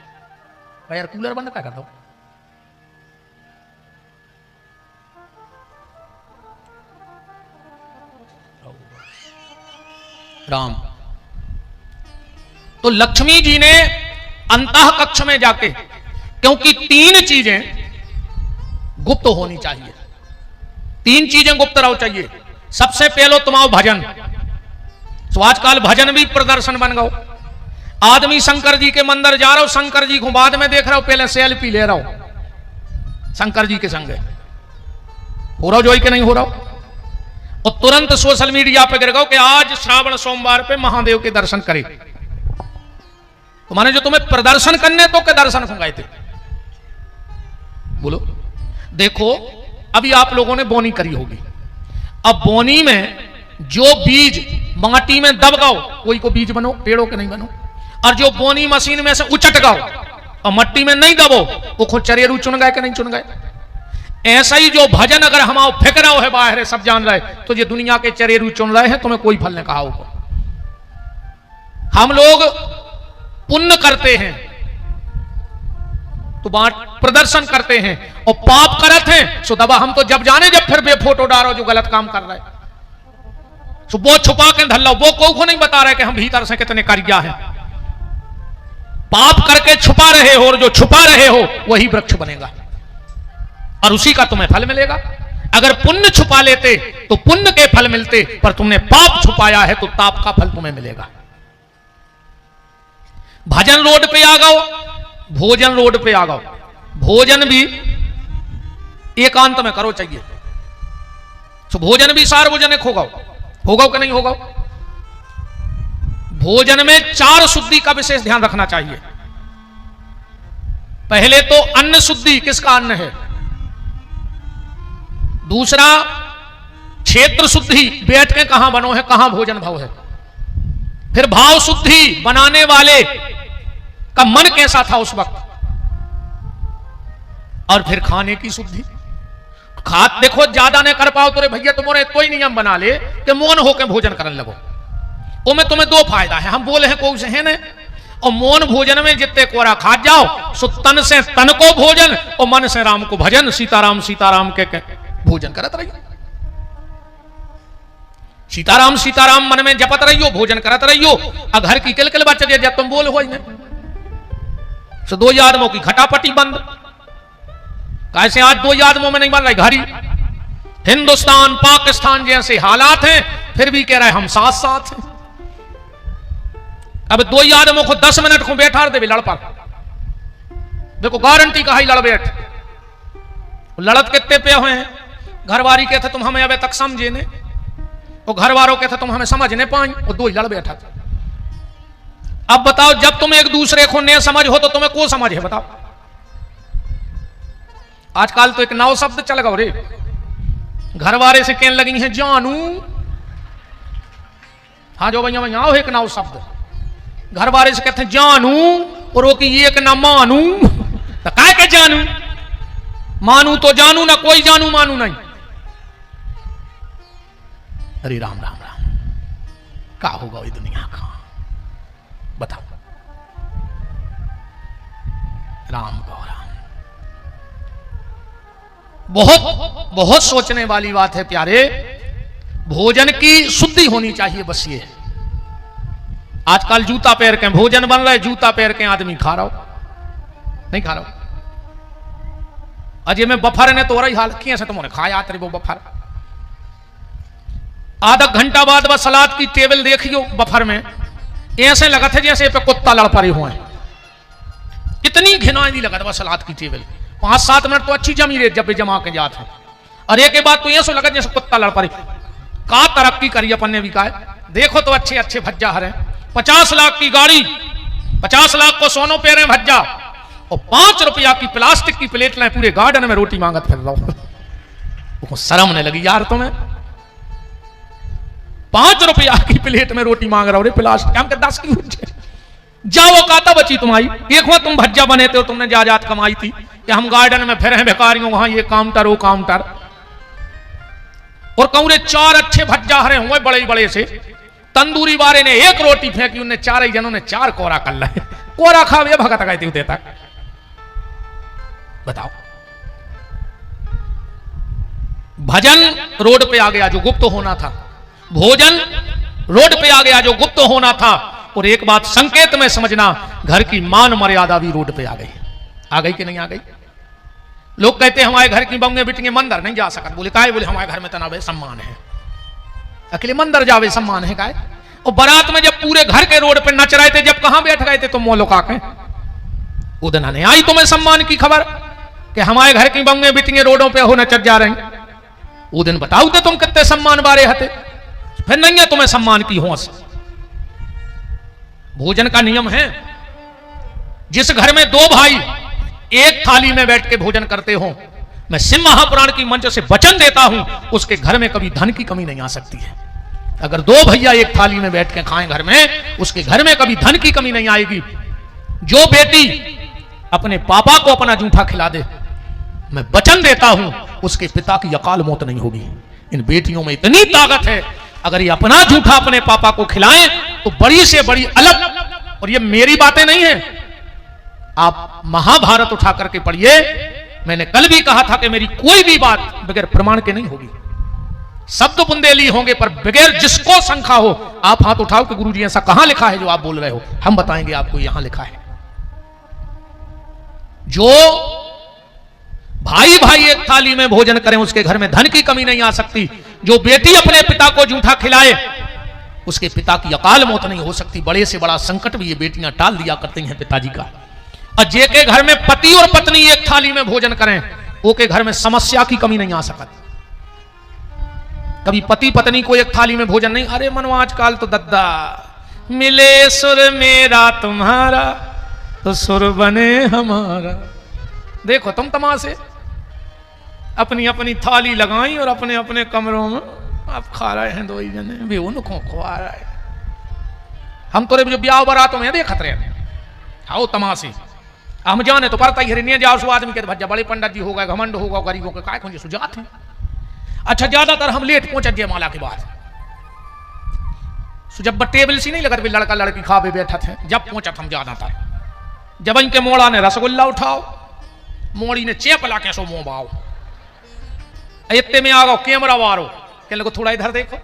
भाई यार कूलर बंद क्या कर दो। राम। तो लक्ष्मी जी ने अंतः कक्ष में जाके, क्योंकि 3 चीजें गुप्त होनी चाहिए, 3 चीजें गुप्त रहो चाहिए। सबसे पहले तुम्हारा भजन। तो आजकल भजन भी प्रदर्शन बन गओ। आदमी शंकर जी के मंदिर जा रहा हो, शंकर जी को बाद में देख रहा हो, पहले सेल्फी ले रहा हो शंकर जी के संग। हो रहा हो जो कि नहीं हो रहा हो, और तुरंत सोशल मीडिया पे गिर गओ कि आज श्रावण सोमवार पे महादेव के दर्शन करे। तो माने जो तुम्हें प्रदर्शन करने तो के दर्शन मंगाए थे, बोलो। देखो अभी आप लोगों ने बोनी करी होगी, अब बोनी में जो बीज माटी में दब गाओ वही को बीज बनो, पेड़ों के नहीं बनो। और जो बोनी मशीन में से उचट गाओ और मट्टी में नहीं दबो, वो खुद चरेरू चुन गए कि नहीं चुन गए। ऐसा ही जो भजन अगर हम फेंक रहा है बाहर, सब जान रहे, तो ये दुनिया के चरेरू चुन रहे हैं, तुम्हें कोई फल नहीं कहा होगा। हम लोग पुण्य करते हैं तो प्रदर्शन करते हैं, और पाप करते हैं सो दबा। हम तो जब जाने जब फिर फोटो डालो जो गलत काम कर रहे, तो वो छुपा के धल्ला, वो को नहीं बता रहे कि हम भीतर से कितने कार्य हैं। पाप करके छुपा रहे हो, और जो छुपा रहे हो वही वृक्ष बनेगा और उसी का तुम्हें फल मिलेगा। अगर पुण्य छुपा लेते तो पुण्य के फल मिलते, पर तुमने पाप छुपाया है तो ताप का फल तुम्हें मिलेगा। भजन रोड पे आ गओ, भोजन रोड पे आ गओ। भोजन भी एकांत में करो चाहिए, तो भोजन भी सार्वजनिक होगा कि नहीं होगा। भोजन में 4 शुद्धि का विशेष ध्यान रखना चाहिए। पहले तो अन्न शुद्धि, किसका अन्न है। दूसरा क्षेत्र शुद्धि, बैठ के कहां बनो है, कहां भोजन भाव है। फिर भाव शुद्धि, बनाने वाले का मन कैसा था उस वक्त। और फिर खाने की शुद्धि। खात देखो ज्यादा नहीं कर पाओ तो रे भैया तुम्हारे तो ही नियम बना ले कि मौन होकर भोजन करने लगो। उसमें तुम्हें 2 फायदा है, हम बोले हैं कौन से है ने। और मौन भोजन में जितने कोरा खा जाओ, सो तन से तन को भोजन और मन से राम को भजन, सीताराम सीताराम के भोजन करत रहियो। सीताराम सीताराम मन में जपत रहियो, भोजन करत रहियो। और घर की किलकिल बच जाए जब तुम बोल हो तो 2 आदमों की खटापटी बंद। कैसे आज 2 आदमों में नहीं बन रही घड़ी। हिंदुस्तान पाकिस्तान जैसे हालात हैं, फिर भी कह रहे हम साथ साथ हैं। अब 2 आदमों को 10 मिनट को बैठा दे लड़ पर, देखो गारंटी कहा ही लड़ बैठ। लड़त कितने पे हुए हैं। घरवारी कहते तुम हमें अभी तक समझे ने, और घर वालों कहते तुम हमें समझ नहीं पाई, और 2 ही लड़ बैठा। अब बताओ जब तुम एक दूसरे को नहीं समझ हो तो तुम्हें को समझ है बताओ। आजकल तो एक नाव शब्द चल गया रे। घरवारे से कहने लगी है जानू, हाँ जो भैया भैया एक नाव शब्द। घरवारे से कहते हैं जानू, और वो की एक ना मानू तो काय के जानू, मानू तो जानू ना कोई जानू मानू नहीं। अरे राम राम राम, क्या होगा ये दुनिया का बताओ। राम गौ राम, बहुत बहुत सोचने वाली बात है प्यारे। भोजन की शुद्धि होनी चाहिए बस ये। आजकल जूता पैर के भोजन बन रहा है, जूता पैर के आदमी खा रहा हो नहीं खा रहा हो। अजय में बफर ने तो रही हाल किए से तुमने खाया तेरे वो बफर। आधा घंटा बाद बस सलाद की टेबल देखियो बफर में, ऐसे लगा था जैसे पे कुत्ता लड़ पड़े हुए हैं। इतनी घिनौनी लगा था सलाद की टेबल। 5-7 मिनट तो अच्छी जमी रही जब जमा के जाते हैं, और एक के बाद तो ऐसा लगा जैसे कुत्ता लड़ पड़े। का तरक्की करी अपन ने भी का है। देखो तो अच्छे अच्छे भज्जा हरे, 50 लाख की गाड़ी, 50 लाख को सोनो पे रहे भज्जा, और 5 रुपया की प्लास्टिक की प्लेट लाए, पूरे गार्डन में रोटी मांगत फिर रहा हूं। शर्म नहीं लगी यार तुम्हें? 5 रुपया की प्लेट में रोटी मांग रहा हो रे प्लास्टिक, हम 10 की जाओ काता बची तुम्हारी। एक बार तुम भज्जा बने थे, तुमने जायदाद कमाई थी कि हम गार्डन में फिर हैं भिखारियों, वहां ये काउंटर वो काउंटर, और कहूं रे 4 अच्छे भज्जा हरे हुए बड़े बड़े से। तंदूरी वाले ने 1 रोटी फेंकी, उन्हें 4 जनों ने 4 कोरा कर लाए। कोरा खावे भगत गए थे तक। बताओ, भजन रोड पे आ गया जो गुप्त होना था, भोजन रोड पे आ गया जो गुप्त होना था। और एक बात संकेत में समझना, घर की मान मर्यादा भी रोड पे आ गई कि नहीं आ गई? लोग कहते हैं हमारे घर की बंगे बिटियां मंदिर नहीं जा सकत। बोले काहे? बोले हमारे घर में तनावे सम्मान है, अकेले मंदिर जावे सम्मान है काहे? और बारात में जब पूरे घर के रोड पे नच रहे थे, जब कहां बैठ गए थे तो मोलो काके उदन नहीं आई तुम्हें सम्मान की खबर कि हमारे घर की बंगे बिटियां रोडों पे हो नचत जा रहे हैं। वो दिन बताओ थे तुम कितने सम्मान बारे हते, फिर नहीं है तुम्हें सम्मान की होश। भोजन का नियम है, जिस घर में 2 भाई एक थाली में बैठ के भोजन करते हो, मैं शिव महापुराण की मंच से वचन देता हूं, उसके घर में कभी धन की कमी नहीं आ सकती है। अगर 2 भैया एक थाली में बैठ के खाएं घर में, उसके घर में कभी धन की कमी नहीं आएगी। जो बेटी अपने पापा को अपना जूठा खिला दे, मैं वचन देता हूं उसके पिता की अकाल मौत नहीं होगी। इन बेटियों में इतनी ताकत है, अगर ये अपना जूठा अपने पापा को खिलाएं तो बड़ी से बड़ी अलग। और ये मेरी बातें नहीं है, आप महाभारत उठा करके पढ़िए। मैंने कल भी कहा था कि मेरी कोई भी बात बगैर प्रमाण के नहीं होगी। शब्द बुंदेली होंगे पर बगैर जिसको शंका हो, आप हाथ उठाओ कि गुरुजी ऐसा कहां लिखा है जो आप बोल रहे हो, हम बताएंगे आपको यहां लिखा है। जो भाई भाई एक थाली में भोजन करें, उसके घर में धन की कमी नहीं आ सकती। जो बेटी अपने पिता को जूठा खिलाए, उसके पिता की अकाल मौत नहीं हो सकती। बड़े से बड़ा संकट भी ये बेटियां टाल दिया करती हैं पिताजी का। और जे के घर में पति और पत्नी एक थाली में भोजन करें, वो के घर में समस्या की कमी नहीं आ सकती। कभी पति पत्नी को एक थाली में भोजन नहीं, अरे मनवा आजकल तो दद्दा मिले सुर मेरा तुम्हारा तो सुर बने हमारा। देखो तुम तमाशे, अपनी अपनी थाली लगाई और अपने अपने कमरों में आप खा रहे हैं 2 जने भी, उनको खवा रहा है। हम तो जो ब्याह बरातों में देखते रहे हाओ तमाशे। हम जाने तो पड़ता ही हरिण्य जाओ सो आदमी के भज्जा बड़े पंडित जी होगा, घमंड होगा, गरीबों के काय खुंजे सुजात हैं। अच्छा ज्यादातर हम लेट पहुंचे जयमाला के बाद, सो जब टेबल सी नहीं लगत भी लड़का लड़की खावे बैठा थे, जब पहुंचत हम ज्यादातर। जब इनके मोड़ा ने रसगुल्ला उठाओ, मोड़ी ने चेप ला के सो मुंह बाओ, इतने में आ गो कैमरा वारो के लगो थोड़ा इधर देखो,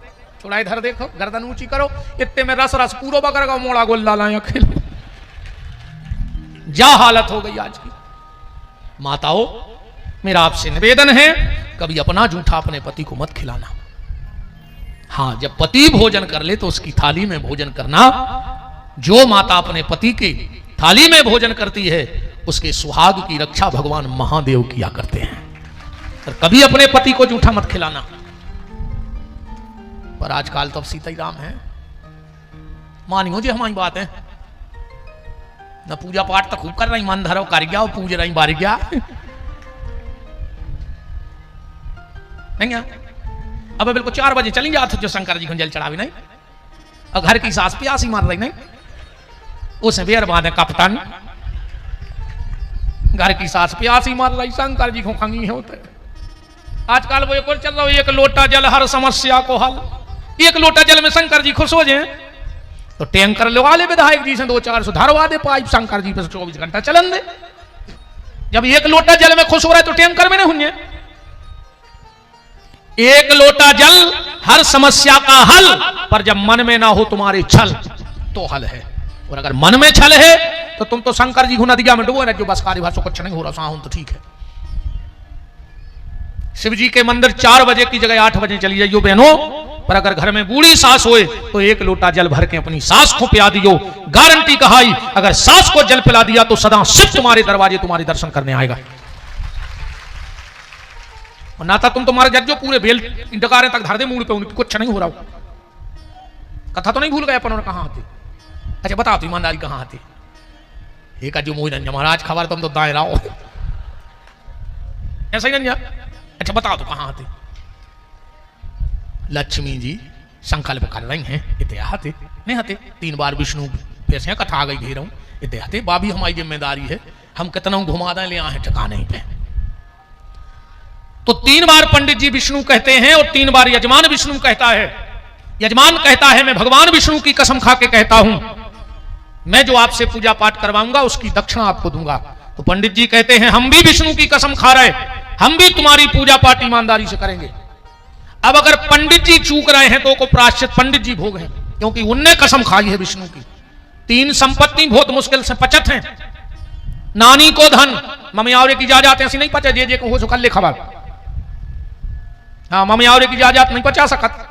थोड़ा इधर देखो, गर्दन ऊंची करो, इतने में रस रस पूरा बकर का मोड़ा गोल्ला लाया खेलो। जा हालत हो गई आज की। माताओं, मेरा आपसे निवेदन है, कभी अपना जूठा अपने पति को मत खिलाना। हां, जब पति भोजन कर ले तो उसकी थाली में भोजन करना। जो माता अपने पति की थाली में भोजन करती है, उसके सुहाग की रक्षा भगवान महादेव किया करते हैं। और कभी अपने पति को जूठा मत खिलाना। पर आजकल तो अब सीता ही राम है, मानियो जी हमारी बात है न। पूजा पाठ तो खूब कर रही, मन धरो कर गया, पूज रही बारी गया नहीं। अब बिल्कुल 4 बजे चली जाते जो शंकर जी को जल चढ़ावी नहीं, और घर की सास प्यासी मार रही नहीं, उसे बेर बांधे कप्तान घर की सास प्यासी मार रही, शंकर जी को खंगी होते। आजकल वो एक और चल रहा है, एक लोटा जल हर समस्या को हल। एक लोटा जल में शंकर जी खुश हो जाए तो टैंकर लगा ले विधायक जी से 200-400 धरवा दे पाइप, शंकर जी पे 24 घंटा चलन दे। जब एक लोटा जल में खुश हो रहा है तो टैंकर में नहीं हुए। एक लोटा जल हर समस्या का हल, पर जब मन में ना हो तुम्हारे छल तो हल है। और अगर मन में छल है तो तुम तो शंकर जी को नदिया में डुबो ना, जो बस कार्य भाषा कुछ नहीं हो रहा साहूं तो ठीक है। शिव जी के मंदिर 4 बजे की जगह 8 बजे चली जाइयो बहनों, पर अगर घर में बूढ़ी सास होए तो एक लोटा जल भर के अपनी सास को पिला दियो। गारंटी कहाई, अगर सास को जल पिला दिया तो सदा शिव तुम्हारे दरवाजे तुम्हारे दर्शन करने आएगा। और नाता तुम तुम्हारे जज्जो पूरे बेल डकारे तक धर दे मूड पे, उनकी कुछ नहीं हो रहा। कथा तो नहीं भूल गए अपन कहां आते? अच्छा बताओ तो ईमानदारी कहां आते? एक जो मोह रंजा महाराज खबर तुम तो दाएं रहो, ऐसा ही रंजा। अच्छा बताओ तो कहां आते? लक्ष्मी जी संकल्प कर रही हैं, इतने आते नहीं आते। 3 बार विष्णु पैसे कथा आ गई घेर हूं, इतने आते। बाबी हमारी जिम्मेदारी है, हम कितना घुमा दें ले आए ठिकाने पे। तो 3 बार पंडित जी विष्णु कहते हैं और 3 बार यजमान विष्णु कहता है। यजमान कहता है मैं भगवान विष्णु की कसम खा के कहता हूं, मैं जो आपसे पूजा पाठ करवाऊंगा उसकी दक्षिणा आपको दूंगा। तो पंडित जी कहते हैं हम भी विष्णु की कसम खा रहे, हम भी तुम्हारी पूजा पाठ ईमानदारी से करेंगे। अब अगर पंडित जी चूक रहे हैं तो को प्रायश्चित पंडित जी भोग है, क्योंकि उनने कसम खाई है विष्णु की। 3 संपत्ति बहुत मुश्किल से पचत हैं। नानी को धन, ममियावरे की जायदाद ऐसी नहीं पचे जे को हो सो कल खबर। हाँ ममियावरे की जायदाद नहीं पचा सकत।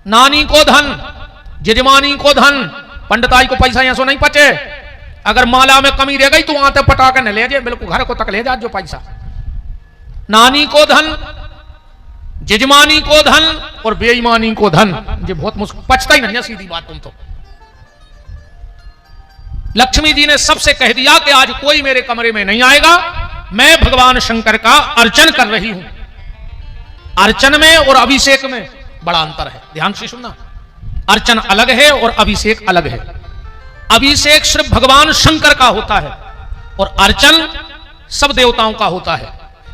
नानी को धन, जजमानी को धन, पंडिताई को पैसा ऐसो नहीं पचे। अगर माला में कमी रह गई तो वहां तक पटा कर न ले जाए, बिल्कुल घर को तक ले जा जो पैसा। नानी को धन, जजमानी को धन और बेईमानी को धन, ये बहुत मुश्किल पचता ही नहीं है सीधी बात। तुम तो लक्ष्मी जी ने सबसे कह दिया कि आज कोई मेरे कमरे में नहीं आएगा, मैं भगवान शंकर का अर्चन कर रही हूं। अर्चन में और अभिषेक में बड़ा अंतर है, ध्यान से सुनना। अर्चन अलग है और अभिषेक अलग है। अभिषेक सिर्फ भगवान शंकर का होता है और अर्चन सब देवताओं का होता है।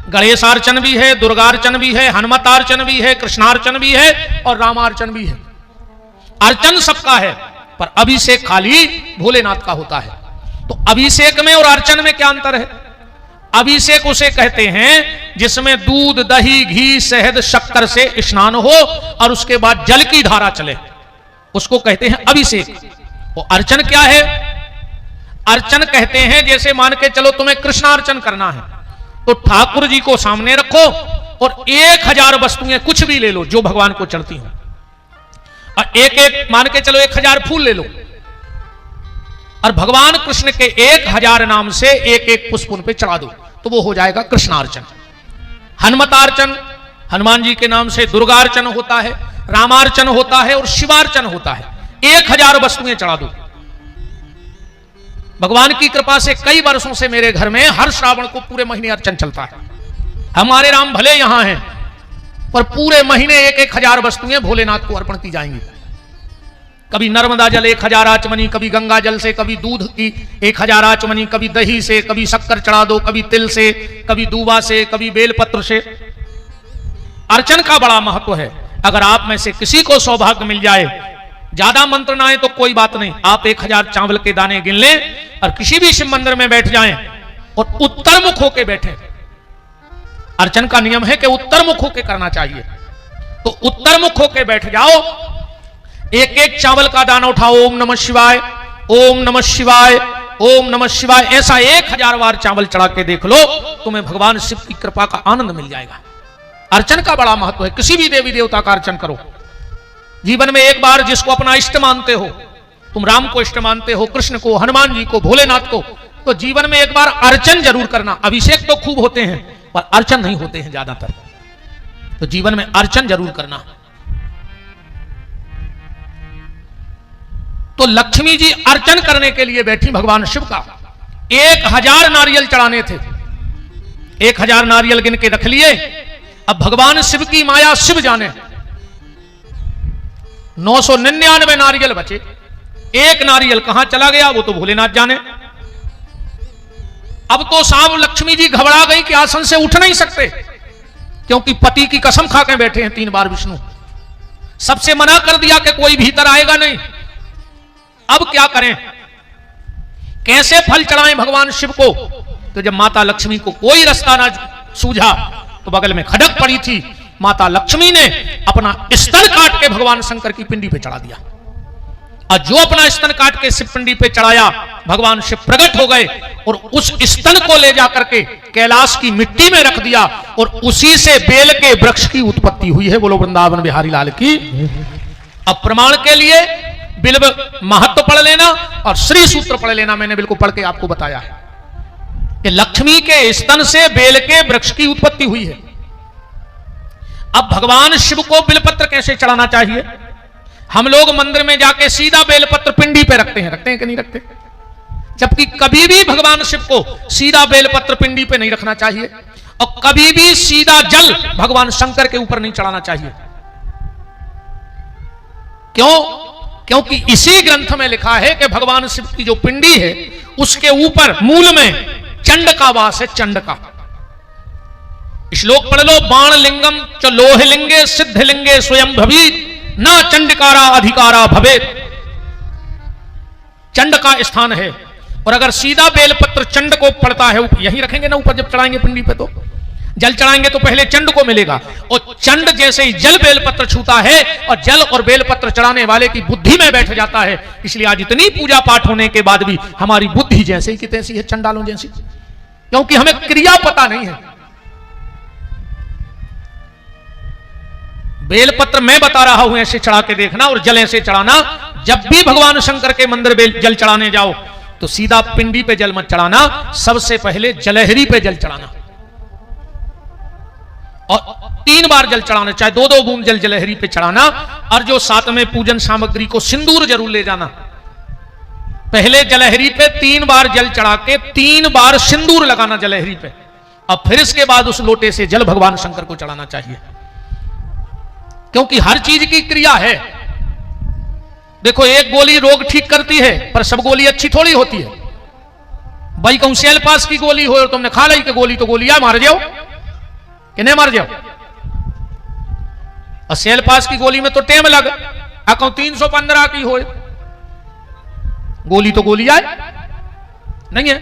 गणेशार्चन भी है, दुर्गार्चन भी है, हनुमतार्चन भी है, कृष्णार्चन भी है और रामार्चन भी है। अर्चन सबका है, पर अभिषेक खाली भोलेनाथ का होता है। तो अभिषेक में और अर्चन में क्या अंतर है? अभिषेक उसे कहते हैं जिसमें दूध, दही, घी, शहद, शक्कर से स्नान हो और उसके बाद जल की धारा चले, उसको कहते हैं अभिषेक। और अर्चन क्या है? अर्चन कहते हैं जैसे मान के चलो तुम्हें कृष्णार्चन करना है तो ठाकुर जी को सामने रखो और 1000 वस्तुएं कुछ भी ले लो जो भगवान को चढ़ती हो, और एक मान के चलो 1000 फूल ले लो और भगवान कृष्ण के 1000 नाम से एक पुष्प उन पे चढ़ा दो, तो वो हो जाएगा कृष्णार्चन। हनुमतार्चन, हनुमान जी के नाम से दुर्गार्चन होता है, रामार्चन होता है और शिवार्चन होता है। 1000 वस्तुएं चढ़ा दो। भगवान की कृपा से कई वर्षों से मेरे घर में हर श्रावण को पूरे महीने अर्चन चलता है। हमारे राम भले यहां हैं पर पूरे महीने 1000 वस्तुएं भोलेनाथ को अर्पण की जाएंगी। कभी नर्मदा जल 1000 आचमनी, कभी गंगा जल से, कभी दूध की 1000 आचमनी, कभी दही से, कभी शक्कर चढ़ा दो, कभी तिल से, कभी दूबा से, कभी बेलपत्र से। अर्चन का बड़ा महत्व है। अगर आप में से किसी को सौभाग्य मिल जाए, ज्यादा मंत्र ना आए तो कोई बात नहीं, आप 1000 चावल के दाने गिन लें और किसी भी शिव मंदिर में बैठ जाएं और उत्तर मुख होके बैठे। अर्चन का नियम है कि उत्तर मुख होके करना चाहिए। तो उत्तर मुख होके बैठ जाओ, एक चावल का दाना उठाओ, ओम नमः शिवाय, ओम नमः शिवाय, ओम नमः शिवाय, ऐसा 1000 बार चावल चढ़ा के देख लो, तुम्हें भगवान शिव की कृपा का आनंद मिल जाएगा। अर्चन का बड़ा महत्व है। किसी भी देवी देवता का अर्चन करो। जीवन में एक बार जिसको अपना इष्ट मानते हो, तुम राम को इष्ट मानते हो, कृष्ण को, हनुमान जी को, भोलेनाथ को, तो जीवन में एक बार अर्चन जरूर करना। अभिषेक तो खूब होते हैं पर अर्चन नहीं होते हैं ज्यादातर, तो जीवन में अर्चन जरूर करना। तो लक्ष्मी जी अर्चन करने के लिए बैठी भगवान शिव का। 1000 नारियल चढ़ाने थे, 1000 नारियल गिन के रख लिए। अब भगवान शिव की माया शिव जाने, 999 नारियल बचे, एक नारियल कहां चला गया वो तो भोलेनाथ जाने। अब तो साहब लक्ष्मी जी घबरा गई कि आसन से उठ नहीं सकते, क्योंकि पति की कसम खा के बैठे हैं 3 बार विष्णु। सबसे मना कर दिया कि कोई भीतर आएगा नहीं। अब क्या करें, कैसे फल चढ़ाएं भगवान शिव को? तो जब माता लक्ष्मी को कोई रास्ता ना सूझा तो बगल में खड़क पड़ी थी, माता लक्ष्मी ने अपना स्तन काट के भगवान शंकर की पिंडी पे चढ़ा दिया। और जो अपना स्तन काट के शिव पिंडी पे चढ़ाया, भगवान शिव प्रकट हो गए और उस स्तन को ले जाकर के कैलाश की मिट्टी में रख दिया और उसी से बेल के वृक्ष की उत्पत्ति हुई है। बोलो वृंदावन बिहारी लाल की। अब प्रमाण के लिए बिल्व महत्व पढ़ लेना और श्री सूत्र पढ़ लेना, मैंने बिल्कुल पढ़ के आपको बताया है कि लक्ष्मी के स्तन से बेल के वृक्ष की उत्पत्ति हुई है। अब भगवान शिव को बिलपत्र कैसे चढ़ाना चाहिए? हम लोग मंदिर में जाके सीधा बेलपत्र पिंडी पे रखते हैं कि नहीं रखते? जबकि कभी भी भगवान शिव को सीधा बेलपत्र पिंडी पे नहीं रखना चाहिए और कभी भी सीधा जल भगवान शंकर के ऊपर नहीं चढ़ाना चाहिए। क्यों? क्योंकि इसी ग्रंथ में लिखा है कि भगवान शिव की जो पिंडी है उसके ऊपर मूल में चंड का वास है। चंड का श्लोक पढ़ लो, बाण लिंगम च लोह लिंगे सिद्ध लिंगे स्वयं भवी ना चंडकारा अधिकारा भवे। चंड का स्थान है और अगर सीधा बेलपत्र चंड को पड़ता है, यहीं रखेंगे ना ऊपर, जब चढ़ाएंगे पिंडी पे तो जल चढ़ाएंगे तो पहले चंड को मिलेगा और चंड जैसे ही जल बेलपत्र छूता है और जल और बेलपत्र चढ़ाने वाले की बुद्धि में बैठ जाता है। इसलिए आज इतनी पूजा पाठ होने के बाद भी हमारी बुद्धि जैसे ही की तैसी है, चंडालों जैसी, क्योंकि हमें क्रिया पता नहीं है। बेलपत्र मैं बता रहा हूं ऐसे चढ़ा के देखना और जल ऐसे चढ़ाना। जब भी भगवान शंकर के मंदिर जल चढ़ाने जाओ तो सीधा पिंडी पे जल मत चढ़ाना, सबसे पहले जलहरी पे जल चढ़ाना और 3 बार जल चढ़ाना, चाहे 2-2 बूंद जल जलहरी पे चढ़ाना। और जो साथ में पूजन सामग्री को सिंदूर जरूर ले जाना। पहले जलहरी पे 3 बार जल चढ़ा के 3 बार सिंदूर लगाना जलहरी पे और फिर इसके बाद उस लोटे से जल भगवान शंकर को चढ़ाना चाहिए, क्योंकि हर चीज की क्रिया है। देखो, एक गोली रोग ठीक करती है पर सब गोली अच्छी थोड़ी होती है। भाई कहूं सेल पास की गोली हो और तुमने खा ली कि गोली तो गोली है, मार जाओ कि नहीं मार जाओ। और सेल पास की गोली में तो टेम लग, कहूं 315 की हो, गोली तो गोली आए नहीं है,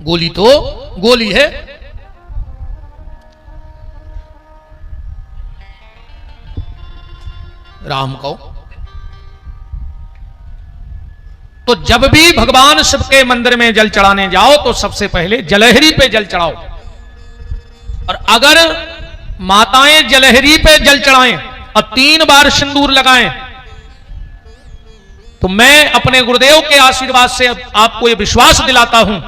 गोली तो गोली है। राम को तो जब भी भगवान शिव के मंदिर में जल चढ़ाने जाओ तो सबसे पहले जलहरी पे जल चढ़ाओ। और अगर माताएं जलहरी पे जल चढ़ाएं और 3 बार सिंदूर लगाएं तो मैं अपने गुरुदेव के आशीर्वाद से आपको यह विश्वास दिलाता हूं,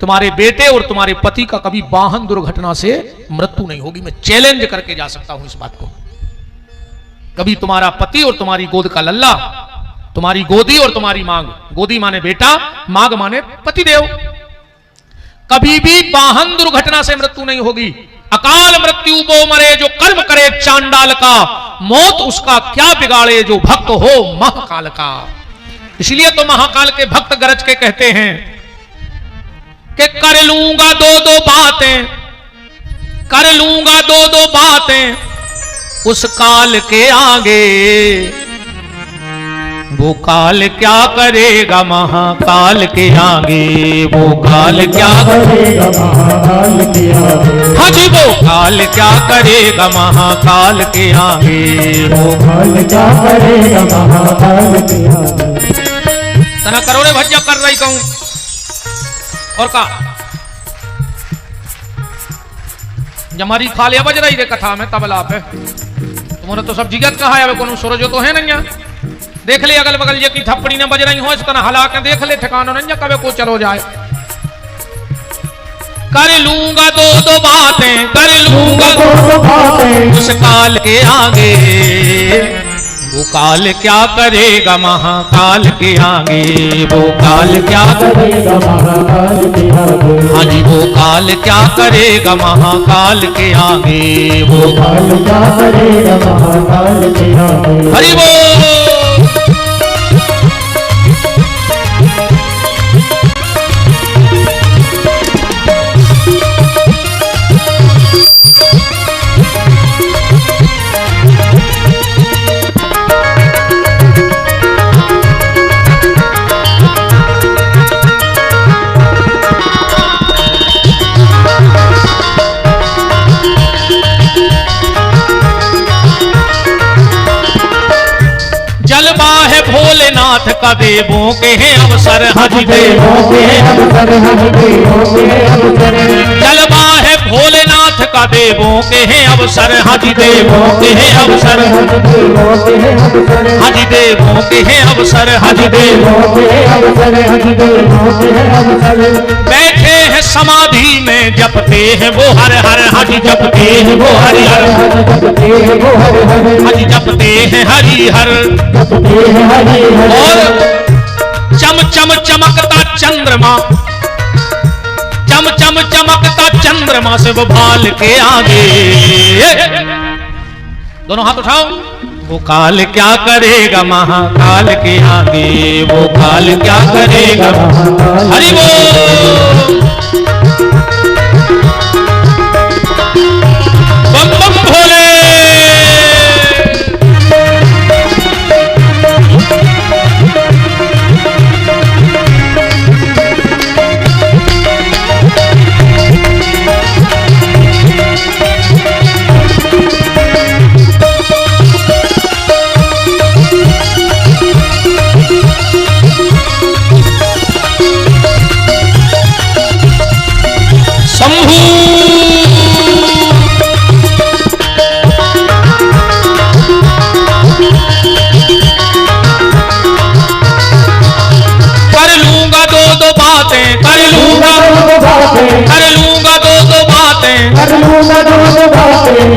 तुम्हारे बेटे और तुम्हारे पति का कभी वाहन दुर्घटना से मृत्यु नहीं होगी। मैं चैलेंज करके जा सकता हूं इस बात को। कभी तुम्हारा पति और तुम्हारी गोद का लल्ला, तुम्हारी गोदी और तुम्हारी मांग, गोदी माने बेटा, मांग माने पतिदेव, कभी भी वाहन दुर्घटना से मृत्यु नहीं होगी। अकाल मृत्यु वो मरे जो कर्म करे चांडाल का, मौत उसका क्या बिगाड़े जो भक्त हो महाकाल का। इसलिए तो महाकाल के भक्त गरज के कहते हैं कि कर लूंगा 2-2 बातें, कर लूंगा 2-2 बातें उस काल के आगे, वो काल क्या करेगा महाकाल के आगे, वो काल क्या करेगा महाकाल के आगे। हाँ जी, वो काल क्या करेगा महाकाल के आगे, वो काल क्या करेगा महाकाल के आगे। तना करोड़े भज्जा कर रही कहूं और का जमारी खालिया बज रही रे कथा में तबला पे, तुम्हारा तो सब जिगत कहा है, कोनो सूरज तो है नहीं। देख ले अगल बगल ये की थप्पड़ी ने बज रही हो, इस तरह हला के देख ले, ठिकाना नहीं कभी को चलो जाए। कर लूंगा 2-2 बातें, कर लूंगा 2-2 बातें उस काल के आगे, वो काल क्या करेगा महाकाल के आगे, वो काल क्या करेगा महाकाल के आगे। हाँ जी, वो काल क्या करेगा महाकाल के आगे, वो काल क्या करेगा महाकाल के आगे। हरि बोल। जलवा है भोलेनाथ का देवों के हैं अवसर हरि देवों के अवसर हरि देवों के अवसर जलवा है भोलेनाथ का देवों के हैं अवसर हरि देवों के हैं अवसर हरि देवों के हैं अवसर हरि देवों के अवसर हरि देवों के अवसर बैठे हैं समाधि में जपते हैं वो हर हर हरि जपते हैं वो हरि हर हरि जपते हैं हरि हर और चम चम चमकता चंद्रमा चम चम चमकता चंद्रमा से वो भाल के आगे दोनों हाथ उठाओ वो काल क्या करेगा महाकाल के आगे वो काल क्या करेगा हरि बोल बम बम भोले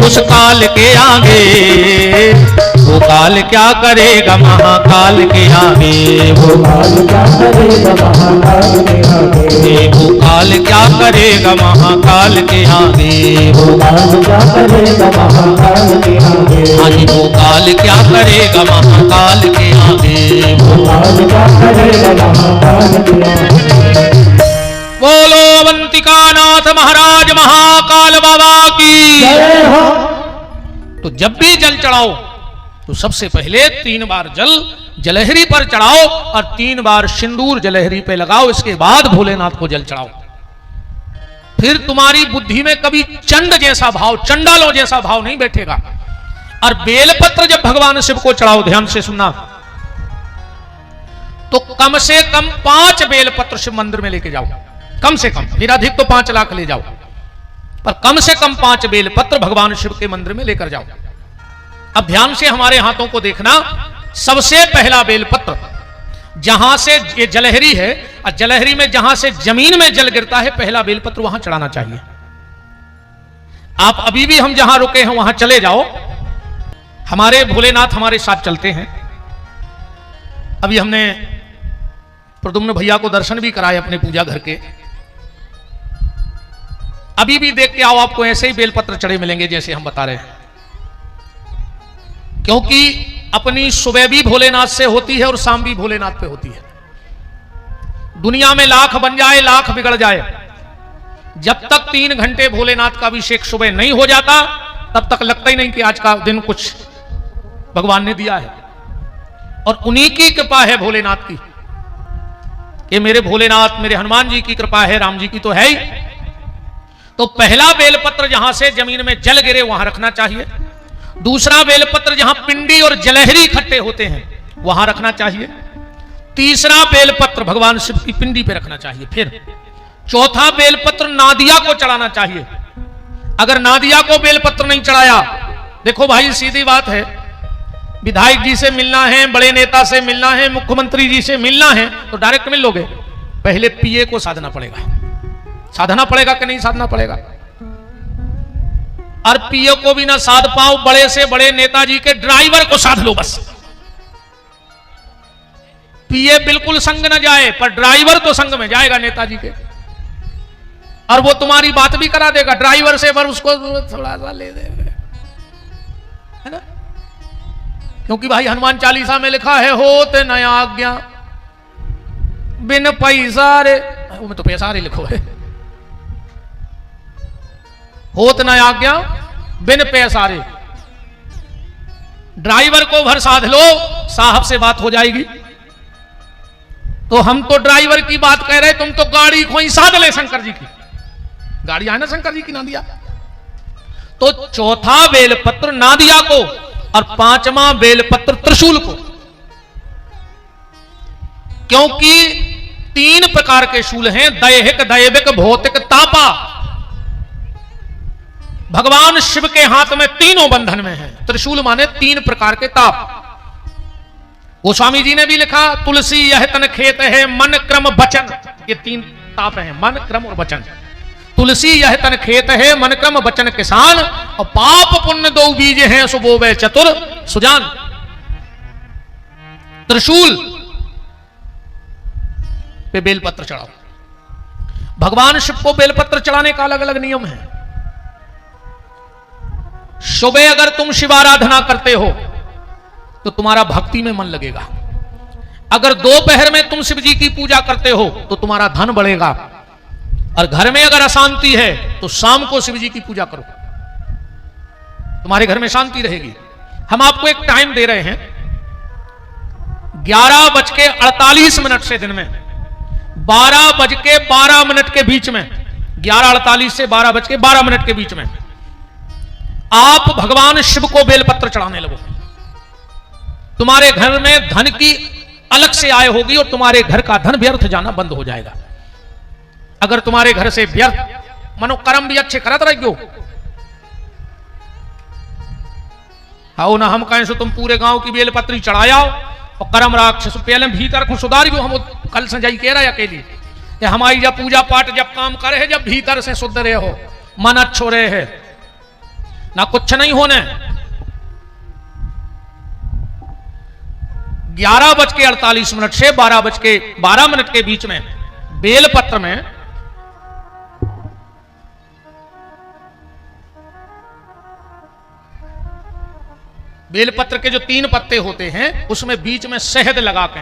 उस काल के आगे वो काल क्या करेगा महाकाल के आगे वो काल क्या करेगा महाकाल के आगे वो काल क्या करेगा महाकाल के आगे वो काल क्या करेगा महाकाल के आगे हाँ जी वो काल क्या करेगा महाकाल के आगे वो काल क्या करेगा महाकाल के आगे बोलो अवंतिका नाथ महाराज महाकाल बाबा की तो जब भी जल चढ़ाओ तो सबसे पहले 3 बार जल जलहरी पर चढ़ाओ और 3 बार सिंदूर जलहरी पे लगाओ। इसके बाद भोलेनाथ को जल चढ़ाओ। फिर तुम्हारी बुद्धि में कभी चंड जैसा भाव, चंडालों जैसा भाव नहीं बैठेगा। और बेलपत्र जब भगवान शिव को चढ़ाओ, ध्यान से सुनना, तो कम से कम 5 बेलपत्र शिव मंदिर में लेके जाओ। कम से कम, फिर अधिक तो 5 लाख ले जाओ, पर कम से कम 5 बेलपत्र भगवान शिव के मंदिर में लेकर जाओ। अब ध्यान से हमारे हाथों को देखना। सबसे पहला बेलपत्र जहां से ये जलहरी है, और जलहरी में जहां से जमीन में जल गिरता है, पहला बेलपत्र वहां चढ़ाना चाहिए। आप अभी भी हम जहां रुके हैं वहां चले जाओ। हमारे भोलेनाथ हमारे साथ चलते हैं। अभी हमने प्रद्युम्न भैया को दर्शन भी कराए अपने पूजा घर के। अभी भी देख के आओ, आपको ऐसे ही बेलपत्र चढ़े मिलेंगे जैसे हम बता रहे हैं। क्योंकि अपनी सुबह भी भोलेनाथ से होती है और शाम भी भोलेनाथ पे होती है। दुनिया में लाख बन जाए, लाख बिगड़ जाए, जब तक 3 घंटे भोलेनाथ का अभिषेक सुबह नहीं हो जाता, तब तक लगता ही नहीं कि आज का दिन कुछ भगवान ने दिया है। और उन्हीं की कृपा है भोलेनाथ की, कि मेरे भोलेनाथ, मेरे हनुमान जी की कृपा है, राम जी की तो है ही। तो पहला बेलपत्र जहां से जमीन में जल गिरे वहां रखना चाहिए। दूसरा बेलपत्र जहां पिंडी और जलहरी इकट्ठे होते हैं वहां रखना चाहिए। तीसरा बेलपत्र भगवान शिव की पिंडी पे रखना चाहिए। फिर चौथा बेलपत्र नादिया को चढ़ाना चाहिए। अगर नादिया को बेलपत्र नहीं चढ़ाया, देखो भाई सीधी बात है, विधायक जी से मिलना है, बड़े नेता से मिलना है, मुख्यमंत्री जी से मिलना है, तो डायरेक्ट मिल लोगे? पहले पीए को साधना पड़ेगा। साधना पड़ेगा कि नहीं साधना पड़ेगा? और पीए को भी ना साध पाओ, बड़े से बड़े नेताजी के ड्राइवर को साध लो बस। पीए बिल्कुल संग न जाए, पर ड्राइवर तो संग में जाएगा नेताजी के, और वो तुम्हारी बात भी करा देगा ड्राइवर से, पर उसको थोड़ा सा ले देगा, है ना? क्योंकि भाई हनुमान चालीसा में लिखा है, होते न आज्ञा बिन पैसा रे, वो में तो पैसा रे लिखो है, होत न आज्ञा बिन पैसा रे। ड्राइवर को भर साध लो, साहब से बात हो जाएगी। तो हम तो ड्राइवर की बात कह रहे, तुम तो गाड़ी को ही साध ले शंकर जी की। गाड़ी है ना शंकर जी की, नादिया। तो चौथा बेलपत्र नादिया को और 5वां बेलपत्र त्रिशूल को। क्योंकि 3 प्रकार के शूल हैं, दैहिक, दैविक, भौतिक, तापा। भगवान शिव के हाथ में तीनों बंधन में है। त्रिशूल माने 3 प्रकार के ताप। गोस्वामी जी ने भी लिखा, तुलसी यह तन खेत है, मन क्रम वचन। ये 3 ताप हैं, मन, क्रम और वचन। तुलसी यह तन खेत है, मन क्रम वचन किसान, और पाप पुण्य 2 बीज हैं, सो बोवे चतुर सुजान। त्रिशूल पे बेलपत्र चढ़ाओ। भगवान शिव को बेलपत्र चढ़ाने का अलग अलग नियम है। सुबह अगर तुम शिवाराधना करते हो तो तुम्हारा भक्ति में मन लगेगा। अगर दोपहर में तुम शिव जी की पूजा करते हो तो तुम्हारा धन बढ़ेगा। और घर में अगर अशांति है तो शाम को शिव जी की पूजा करो, तुम्हारे घर में शांति रहेगी। हम आपको एक टाइम दे रहे हैं, 11:48 से दिन में 12:12 के बीच में, 11:48 से 12:12 के बीच में आप भगवान शिव को बेलपत्र चढ़ाने लगो। तुम्हारे घर में धन की अलग से आय होगी और तुम्हारे घर का धन व्यर्थ जाना बंद हो जाएगा। अगर तुम्हारे घर से व्यर्थ मनोकर्म भी अच्छे करत रहियो, आओ ना हम कहें सो तुम पूरे गांव की बेलपत्री चढ़ाया और कर्म राक्षस पहले भीतर को सुधारियो। हम कल से जाई कह रहा है अकेली, हमारी जब पूजा पाठ जब काम करे है, जब भीतर से शुद्ध रहे हो, मन अच्छो रहे है ना, कुछ नहीं होने। 11:48 से 12:12 के बीच में बेलपत्र में बेलपत्र के जो 3 पत्ते होते हैं उसमें बीच में शहद लगा के,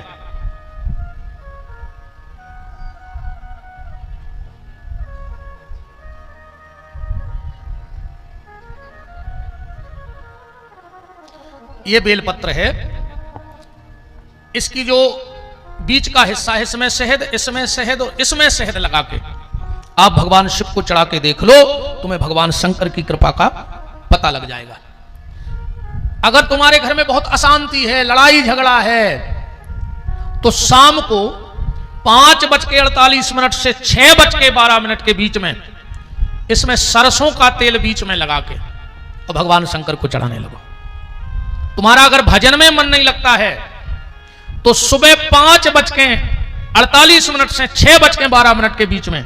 ये बेलपत्र है। इसकी जो बीच का हिस्सा है इसमें शहद, इसमें शहद और इसमें शहद लगा के आप भगवान शिव को चढ़ा के देख लो, तुम्हें भगवान शंकर की कृपा का पता लग जाएगा। अगर तुम्हारे घर में बहुत अशांति है, लड़ाई झगड़ा है, तो शाम को 5:48 से 6:12 के बीच में इसमें सरसों का तेल बीच में लगा के और भगवान शंकर को चढ़ाने लगो। तुम्हारा अगर भजन में मन नहीं लगता है तो सुबह 5:48 से 6:12 के बीच में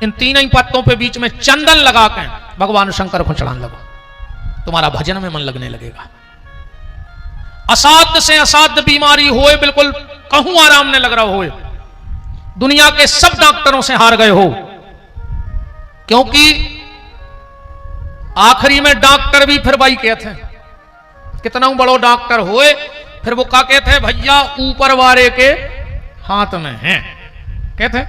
इन 3 ही पत्तों पे बीच में चंदन लगा के भगवान शंकर को चढ़ाने लगो, तुम्हारा भजन में मन लगने लगेगा। असाध्य से असाध्य बीमारी होए, बिल्कुल कहूं आराम ने लग रहा होए, दुनिया के सब डॉक्टरों से हार गए हो, क्योंकि आखिरी में डॉक्टर भी फिर वही कहते हैं, कितना बड़ो डॉक्टर होए फिर वो क्या कहते हैं, भैया ऊपर वाले के हाथ में है। कहते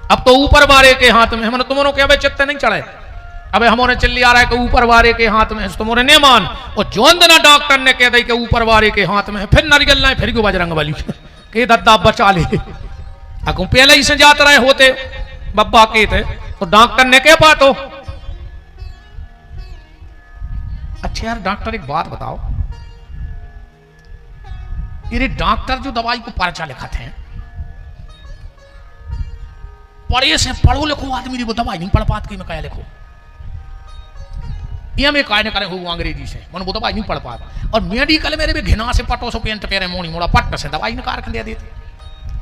अब तो ऊपर वाले के हाथ में, हमने तुमने क्या भाई चित्ते नहीं चढ़े, अबे हमने चिल्ली आ रहा है कि ऊपर वाले के हाथ में है, तुमने नहीं मान। और जोंदना डॉक्टर ने कह दी कि ऊपर वाले के हाथ में है, फिर नारियल ना फिर क्यों बजरंग वाली के दद्दा बचा ले। अगू पहले ही से जाते रहे होते बब्बा के थे तो डॉक्टर ने कह पातो। अच्छा यार डॉक्टर एक बात बताओ, ये डॉक्टर जो दवाई को पर्चा लिखा थे, पढ़े से पढ़ो लिखो आदमी वो दवाई नहीं पढ़ पात की मैं क्या लिखो, ये मैं काय न करे हो अंग्रेजी से मन वो दवाई नहीं पढ़ पाता। और मेडिकल मेरे भी घिना से पटो सो पेंट पेरे मोनी मोड़ा पट्ट से दवाई निकाल के दे देते,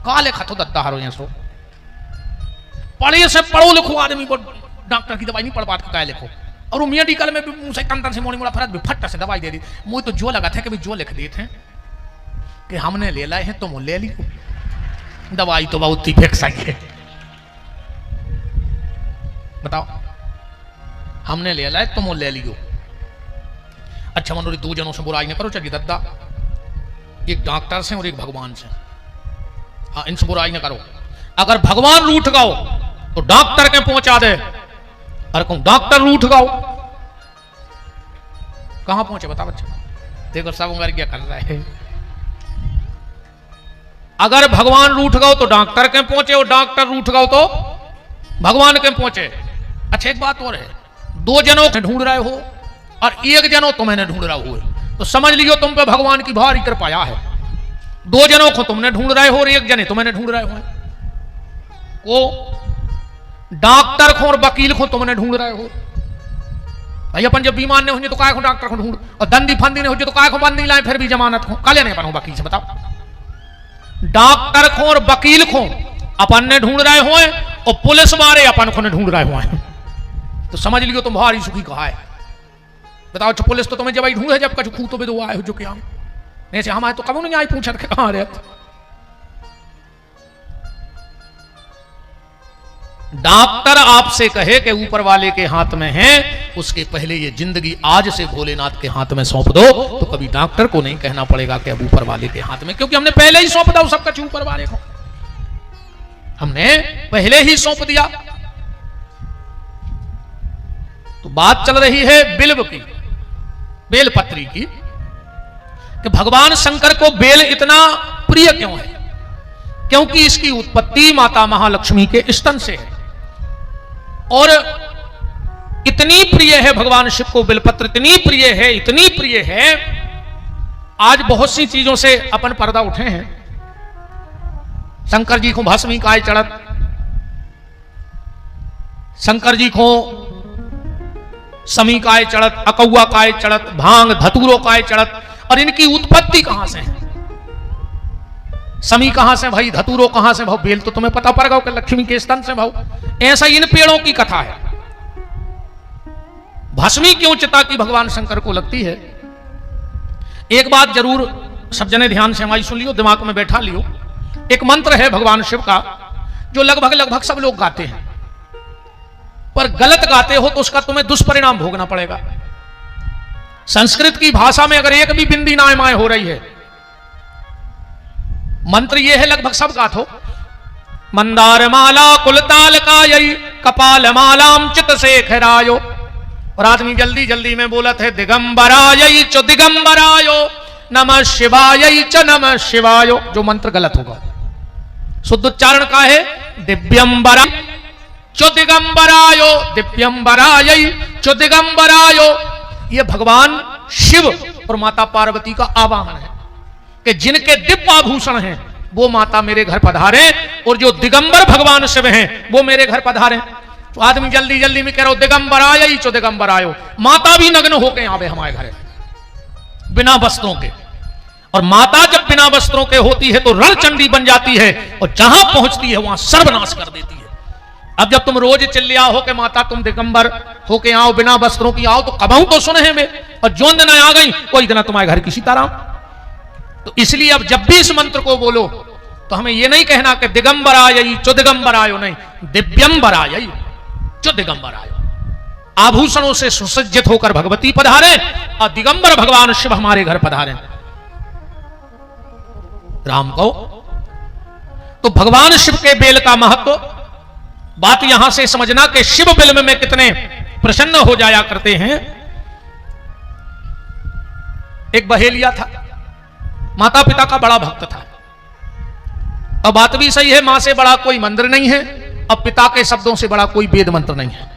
का लिखा तो दत्ता हरो सो पढ़े से पढ़ो लिखो आदमी वो डॉक्टर की दवाई नहीं पढ़ पाता क्या लिखो। और वो मेडिकल में भी मुंह से टन से मोनी मोड़ा फरत भी फट से दवाई दे दी। मुझे तो जो लगा था कि भी जो लिख देते हैं कि हमने ले लाए हैं तुम ले ली, दवाई तो बहुत ही फिक्स आई है। बताओ हमने ले लाए तुम ले लियो। अच्छा मनोरी 2 जनों से बुराई न करो, चलिए दद्दा एक डॉक्टर से और एक भगवान से, हाँ इनसे बुराई न करो। अगर भगवान रूठ गओ तो डॉक्टर के पहुंचा दे, और कहूं डॉक्टर रूठ गओ कहां पहुंचे बता बच्चा, देखो सब उम्र क्या कर रहा है। अगर भगवान रूठ गओ तो डॉक्टर के पहुंचे, और डॉक्टर रूठ गओ तो भगवान के पहुंचे। अच्छा एक बात और है, 2 जनों को ढूंढ रहे हो और 1 जनों तुम्हें ढूंढ रहा हुए, तो समझ लियो तुम पे भगवान की भारी कृपा है। 2 जनों को तुमने ढूंढ रहे हो और 1 जने तुम्हें ढूंढ रहे हो। वो डॉक्टर को और वकील को तुमने ढूंढ रहे हो। भाई अपन जब बीमार नहीं होंगे तो काय को डॉक्टर को ढूंढ, और दंडी फंदी नहीं हो तो काय को बंद नहीं लाए फिर भी जमानत को काले नहीं अपन वकील से। बताओ, डॉक्टर को और वकील को अपन ने ढूंढ रहे हो और पुलिस वाले अपन को ने ढूंढ रहे हो, तो समझ लियो तुम भारी सुखी कहा है। बताओ, पुलिस तो तुम्हें जब आई ढूंढे जब कछु खूतो भी दो आए हो जो क्या नहीं से हमारे तो कभी नहीं आई पूछा कहां रहे। डॉक्टर आपसे कहे कि ऊपर वाले के हाथ में है, उसके पहले ये जिंदगी आज से भोलेनाथ के हाथ में सौंप दो, तो कभी डॉक्टर को नहीं कहना पड़ेगा कि अब ऊपर वाले के हाथ में, क्योंकि हमने पहले ही सौंप दिया सब कुछ ऊपर वाले को, हमने पहले ही सौंप दिया। तो बात चल रही है बिल्व की, बेलपत्री की, कि भगवान शंकर को बेल इतना प्रिय क्यों है? क्योंकि इसकी उत्पत्ति माता महालक्ष्मी के स्तन से है, और इतनी प्रिय है भगवान शिव को बेलपत्र, इतनी प्रिय है, इतनी प्रिय है। आज बहुत सी चीजों से अपन पर्दा उठे हैं। शंकर जी को भस्मी काय चढ़त, शंकर जी को समी काय चढ़त, अकौआ काय चढ़त, भांग धतूरो काय चढ़त, और इनकी उत्पत्ति कहां से है? समी कहां से भाई, धतूरो कहां से भाव, बेल तो तुम्हें पता पड़ेगा कि लक्ष्मी के स्तन से भाव। ऐसा इन पेड़ों की कथा है। भस्मी क्यों चिता की भगवान शंकर को लगती है? एक बात जरूर सब जने ध्यान से हमारी सुन लियो, दिमाग में बैठा लियो। एक मंत्र है भगवान शिव का जो लगभग सब लोग गाते हैं, पर गलत गाते हो तो उसका तुम्हें दुष्परिणाम भोगना पड़ेगा। संस्कृत की भाषा में अगर एक भी बिंदी नाय माय हो रही है, मंत्र ये है लगभग सब गात हो। मंदार माला कुलताल कायई कपाल मालाम चित शेखरायो, और आदमी जल्दी जल्दी में बोलत है दिगंबराय च दिगंबरायो नमः शिवाय च नमः शिवायो, जो मंत्र गलत होगा। शुद्ध उच्चारण का है दिव्यंबरा चो दिगंबरायो, दिव्यंबराय चो दिगंबरायो। ये भगवान शिव और माता पार्वती का आवाहन है कि जिनके दिव्य आभूषण हैं वो माता मेरे घर पधारे, और जो दिगंबर भगवान शिव हैं वो मेरे घर पधारे। तो आदमी जल्दी जल्दी में कह रहा हो दिगंबराय ही चो दिगंबरायो, माता भी नग्न होके आवे हमारे घर बिना वस्त्रों के, और माता जब बिना वस्त्रों के होती है तो रणचंडी बन जाती है, और जहां पहुंचती है वहां सर्वनाश कर देती है। अब जब तुम रोज चिल्लिया हो कि माता तुम दिगंबर होके आओ, बिना वस्त्रों की आओ, तो कबाऊ तो सुने में, और जो दिन आ गई कोई दिन तुम्हारे घर की सीताराम। तो इसलिए अब जब भी इस मंत्र को बोलो तो हमें यह नहीं कहना कि दिगंबराय चो दिगंबरायो, नहीं, दिव्यंबराय चो दिगंबरायो। आभूषणों से सुसज्जित होकर भगवती पधारे और दिगंबर भगवान शिव हमारे घर पधारे। राम को तो भगवान शिव के बेल का महत्व, बात यहां से समझना कि शिव बिल्व में कितने प्रसन्न हो जाया करते हैं। एक बहेलिया था, माता पिता का बड़ा भक्त था, और बात भी सही है, मां से बड़ा कोई मंदिर नहीं है, और पिता के शब्दों से बड़ा कोई वेद मंत्र नहीं है।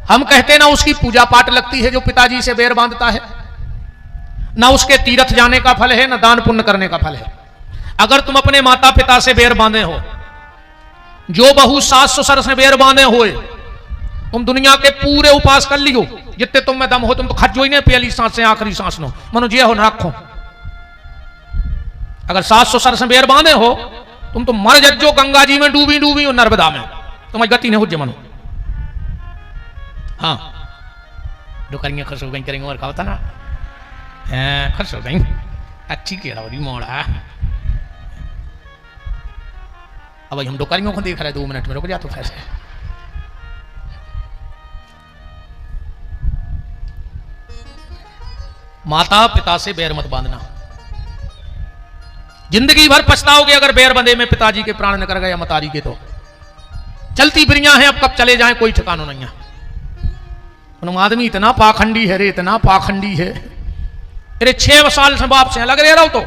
हम कहते ना उसकी पूजा पाठ लगती है जो पिताजी से बैर बांधता है, ना उसके तीर्थ जाने का फल है, ना दान पुण्य करने का फल है। अगर तुम अपने माता पिता से बैर बांधे हो, जो बहू सास ससुर से बैर बांधे हुए, तुम दुनिया के पूरे उपास कर लियो जितने तुम में दम हो, तुम तो खजो ही नहीं पहली सांस से आखिरी सांस नो, मनो जे हो न रखो। अगर सास ससुर से बैर बांधे हो तुम तो मर जज्जो गंगा जी में डूबी डूबी और नर्मदा में, तुम्हारी गति नहीं हो जे मनो। हाँ, जो करेंगे खर्च हो गई, करेंगे और खाओ था ना, खर्च हो गई अच्छी कह रहा मोड़ा। अब भाई हम डोकारियों को देख रहे हैं, 2 मिनट में रुक जा तो फैसले। माता पिता से बैर मत बांधना, जिंदगी भर पछताओगे अगर बैर बंधे में पिताजी के प्राण निकल गए या मतारी के। तो चलती बिरियां हैं, अब कब चले जाएं कोई ठिकाना नहीं है। आदमी इतना पाखंडी है रे, इतना पाखंडी है। अरे 6 साल से बाप से लग रहे रहो, तो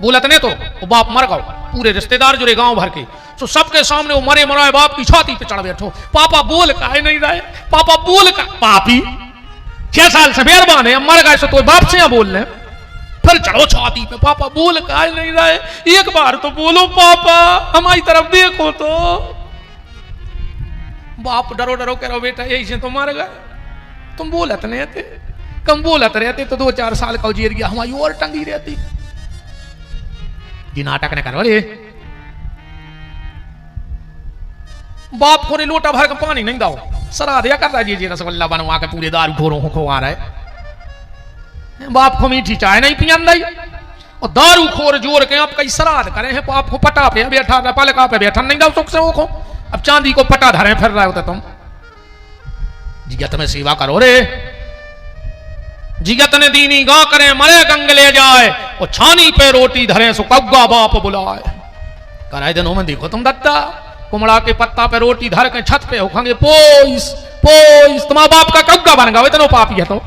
बोलत ने तो वो बाप मर गओ, पूरे रिश्तेदार जुड़े गांव भर के, तो सबके सामने वो मरे मराए बाप की छाती पे चढ़ बैठो, पापा बोल काहे नहीं रहे, पापा बोल का, पापी 6 साल से बैर बांधे, अब मर गए सो तो बाप से बोल रहे। फिर चढ़ो छाती पे, पापा बोल काहे नहीं रहे, एक बार तो बोलो पापा, हमारी तरफ देखो तो। बाप डरो डरो कह रहा बेटा यही से तो मर गए, तुम बोलत नहीं थे, कम बोलत रहते तो 2-4 साल का जेर गया, हमारी और टंगी रहती। जी नाटक न करो रे। बाप को रे लोटा भर के पानी नहीं दाओ, सरा दिया कर रहा जी रसगुल्ला बनवा के पूरे दारू खोरों को खवा रहा है। बाप को मीठी चाय नहीं पियन दई और दारू खोर जोर के आप कई श्राद्ध करे हैं, बाप को पटा पे बैठा पलका पे बैठा नहीं दाओ सुख से वो, अब चांदी को पटा धरे फिर रहे होते तुम। जिगत में सेवा करो रे, जिगत ने दीनी गा करे मरे गंग ले जाए, और छानी पे रोटी धरे सो कौगा बाप बुलाए। कराए दिनों में देखो तुम दत्ता, कुमड़ा के पत्ता पे रोटी धर के छत पे होखेंगे पोइस पोइस, तुम्हारा बाप का कौगा बन गया इतना पापी है तो।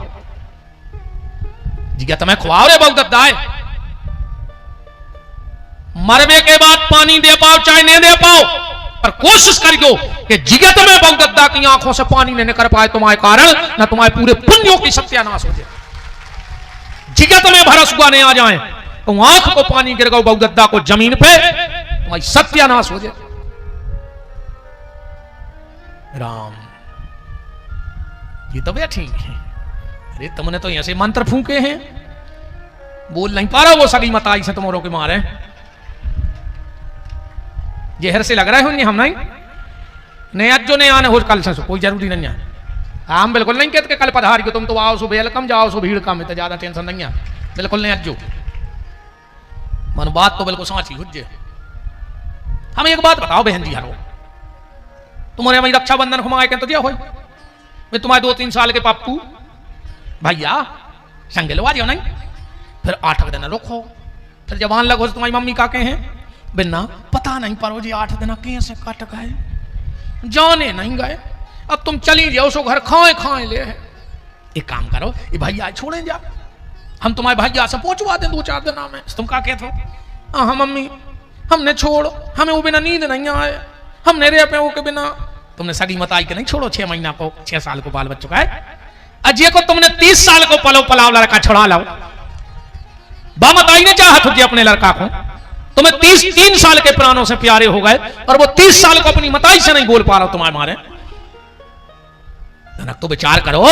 जिगत में खुआओ रे बहुत दत्ता है, मरने के बाद पानी दे पाओ चाहे नहीं दे पाओ, पर कोशिश करियो कि जिगत में बहुदत्ता की आंखों से पानी नहीं निकल पाए तुम्हारे कारण, न तुम्हारे पूरे पुण्यों की सत्यानाश हो जाए। जिगत में भरसुआ नहीं आ जाए तो आंख को पानी गिर गो बहुदत्ता को जमीन पे, तुम्हारी सत्यानाश हो जाए। राम ये तो बैठी है, अरे तुमने तो ऐसे मंत्र फूके हैं, बोल नहीं पा रहा वो सगी मताई से तुम्हारों के मारे जहर से लग रहा है हम नहीं आज जो नहीं आने हो कल से कोई जरूरी नहीं है। हम बिल्कुल नहीं कहते कि कल पधार के तुम तो आओ सो वेलकम, जाओ सो भीड़ कम है, तो ज्यादा टेंशन नहीं है, बिल्कुल नहीं अज्जो मन बात तो बिल्कुल साची हुज्जे। हम एक बात बताओ बहन जी हरो, तुम्हारे वही रक्षाबंधन घुमाए के तो दिया हो, मैं तुम्हारे 2-3 साल के पप्पू भैया संगलवा दियो नहीं, फिर 8 दिन रुको, फिर जवान लगो तुम्हारी मम्मी का कहे हैं बिना पता नहीं परो जी 8 दिन कैसे कट गए, जाने नहीं गए, अब तुम चली जाओ सो घर खाए खाए ले है। एक काम करो ये भैया छोड़े जा, हम तुम्हारे भैया से पहुंचवा दें 2-4 दिन में। तुम क्या कहते हो? हाँ मम्मी हमने छोड़, हमें वो बिना नींद नहीं आए, हमने रे पे वो के बिना। तुमने सगी मताई के नहीं छोड़ो 6 महीना को 6 साल को बाल बच्चों का है, अजय को तुमने 30 साल को पलो पलाव लड़का छुड़ा लो, बामताई ने चाहत होती अपने लड़का को, तुम्हें 3 साल के प्राणों से प्यारे हो गए और वो 30 साल को अपनी मताई से नहीं बोल पा रहा तुम्हारे मारे। धनक तो विचार करो,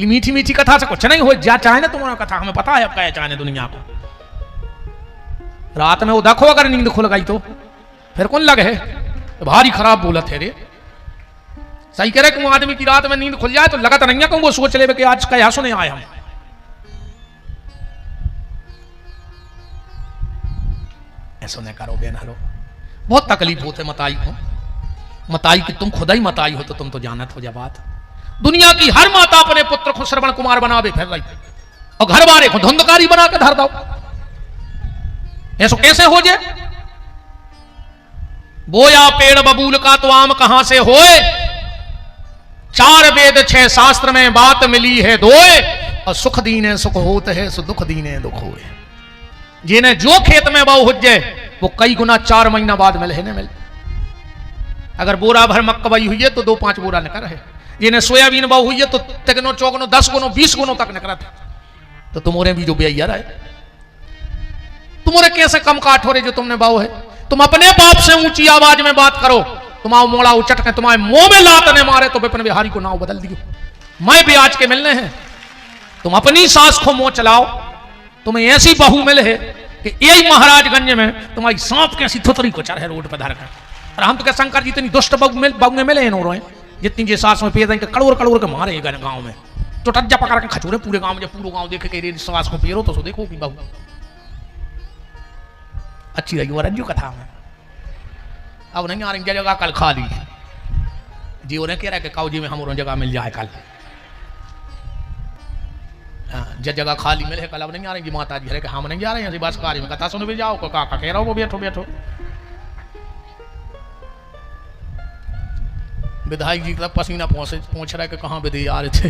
मीठी मीठी कथा से कुछ नहीं हो जा, चाहे ना तुम्हारा कथा हमें पता है अब क्या चाहे दुनिया को। रात में वो देखो अगर नींद खुल गई तो फिर कौन लगे तो भारी खराब बोलत है रे। सही कह रहे कि आदमी की रात में नींद खुल जाए तो लगत नहीं है कि वो सोच ले कि आज क्या सुने आए हम। ऐसा नहीं करो बेन हलो, बहुत तकलीफ होते मताई को, मताई की तुम खुदा ही मताई हो तो तुम तो जानत हो। जब बात दुनिया की हर माता अपने पुत्र को श्रवण कुमार बनावे फिर रही और घर वाले को धुंधकारी बना के धर दो, ऐसा कैसे हो जाए? बोया पेड़ बबूल का तो आम कहां से होए, 4 वेद 6 शास्त्र में बात मिली है दोए, और सुख दीने सुख होते है सो दुख दीने दुख होए। जिन्हें जो खेत में बाऊ हो जाए वो कई गुना 4 महीना बाद मिले न मिले। अगर बोरा भर मक्का बई हुई है तो 2-5 बोरा निकल रहे, जिन्हें सोयाबीन बाऊ हुई है तो 3-4 10 गुनो 20 गुनों तक निकला था। तो तुम्हारे भी जो बेया रहा है, तुम्हारे कैसे कम काट हो रहे जो तुमने बाऊ है? तुम अपने बाप से ऊंची आवाज में बात करो, तुम्हारा मोड़ा उचट के तुम्हारे मुंह में लातने मारे तो विपिन बिहारी को नाव बदल दियो, मैं भी आज के मिलने हैं। तुम अपनी सास को मुंह चलाओ, तुम्हें ऐसी बहू मिले है कि यही महाराजगंज में तुम्हारी सांप के ऐसी थुतरी को चढ़े रोड पर धर कर। और हम तो क्या शंकर जी इतनी दुष्ट बहू मिले हैं नो जितनी जे सास में पेद कड़ोर कड़ोर के मारे गाँव में, तो टज्जा पकड़ के खचोरे पूरे गाँव में, जब पूरा गाँव देखे कि सास को पेरो तो देखो कि बहू अच्छी रही। रज्जू कथा में अब नहीं आ रही जगह कल खाली जी, उन्हें कह रहा है कि काऊ जी में हमारे जगह मिल जाए कल, जगह खाली मिले कल। अब नहीं आ रही माता जी कि हम नहीं जा रहे हैं बस कार्य में कथा सुन भी जाओ, काका कह रहा हो वो बैठो बैठो। विधायक जी तक पसीना पहुंच रहा है कि कहाँ विधि आ रहे थे,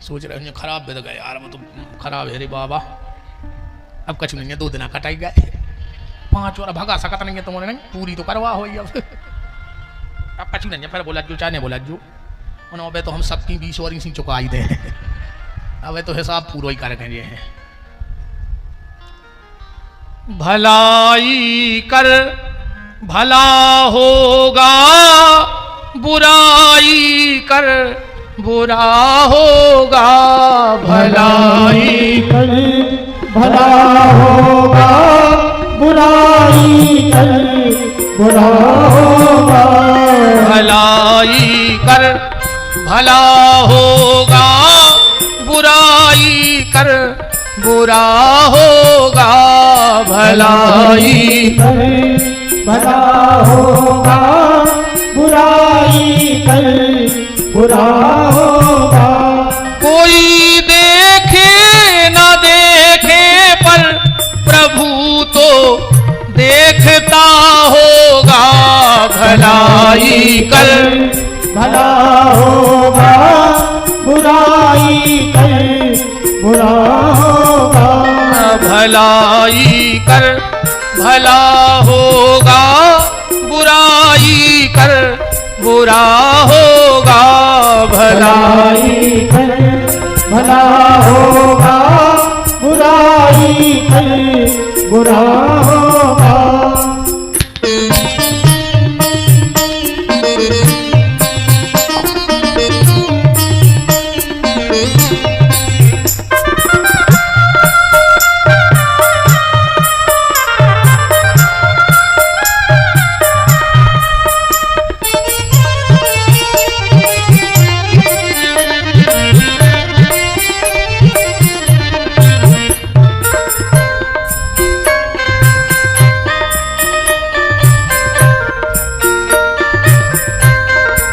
सोच रहे हैं खराब विध गए यार, वो तो खराब है रे बाबा। अब कछ नहीं है, 2 दिन कटाई गए, 5 और भगा सकत नहीं है तुम्हारे, नहीं पूरी तो करवा हो अब कछ नहीं है। फिर बोला जो चाहे बोला जो उन्होंने तो हम सबकी 20 और इसी चुका ही दे, अब तो हिसाब पूरा ही करके ये है। भलाई कर भला होगा, बुराई कर बुरा होगा। भलाई कर भला होगा, बुराई कर बुरा होगा। भलाई कर भला होगा, बुराई कर बुरा होगा। भलाई कर भला होगा, बुराई कर बुरा होगा। कोई देखे न देखे पर प्रभु तो देखता होगा। भलाई कर भला होगा, बुराई कर बुरा होगा। भलाई कर भला होगा, बुराई कर बुरा होगा। भलाई कर भला होगा, बुराई कर बुरा होगा।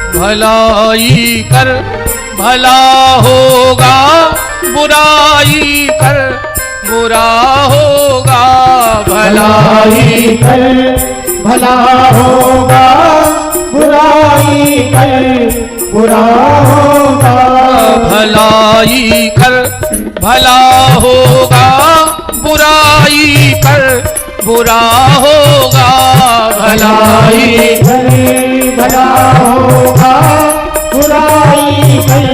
भलाई कर भला होगा, बुराई कर बुरा होगा। भलाई कर भला होगा, बुराई कर बुरा होगा। भलाई कर भला होगा, बुराई कर बुरा होगा। भलाई कर भला होगा, बुराई कर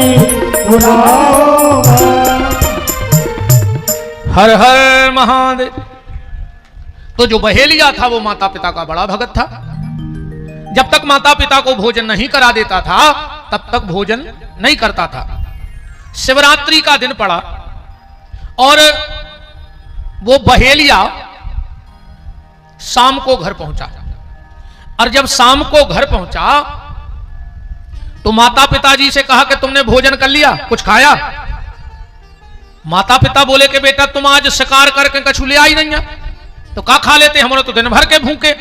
बुरा होगा। हर हर महादेव। तो जो बहेलिया था वो माता पिता का बड़ा भगत था। जब तक माता पिता को भोजन नहीं करा देता था तब तक भोजन नहीं करता था। शिवरात्रि का दिन पड़ा और वो बहेलिया शाम को घर पहुंचा, और जब शाम को घर पहुंचा तो माता पिताजी से कहा कि तुमने भोजन कर लिया, कुछ खाया? माता पिता बोले कि बेटा तुम आज शिकार करके कछु ले आई नहीं है, तो क्या खा लेते, हमारे तो दिन भर के भूखे।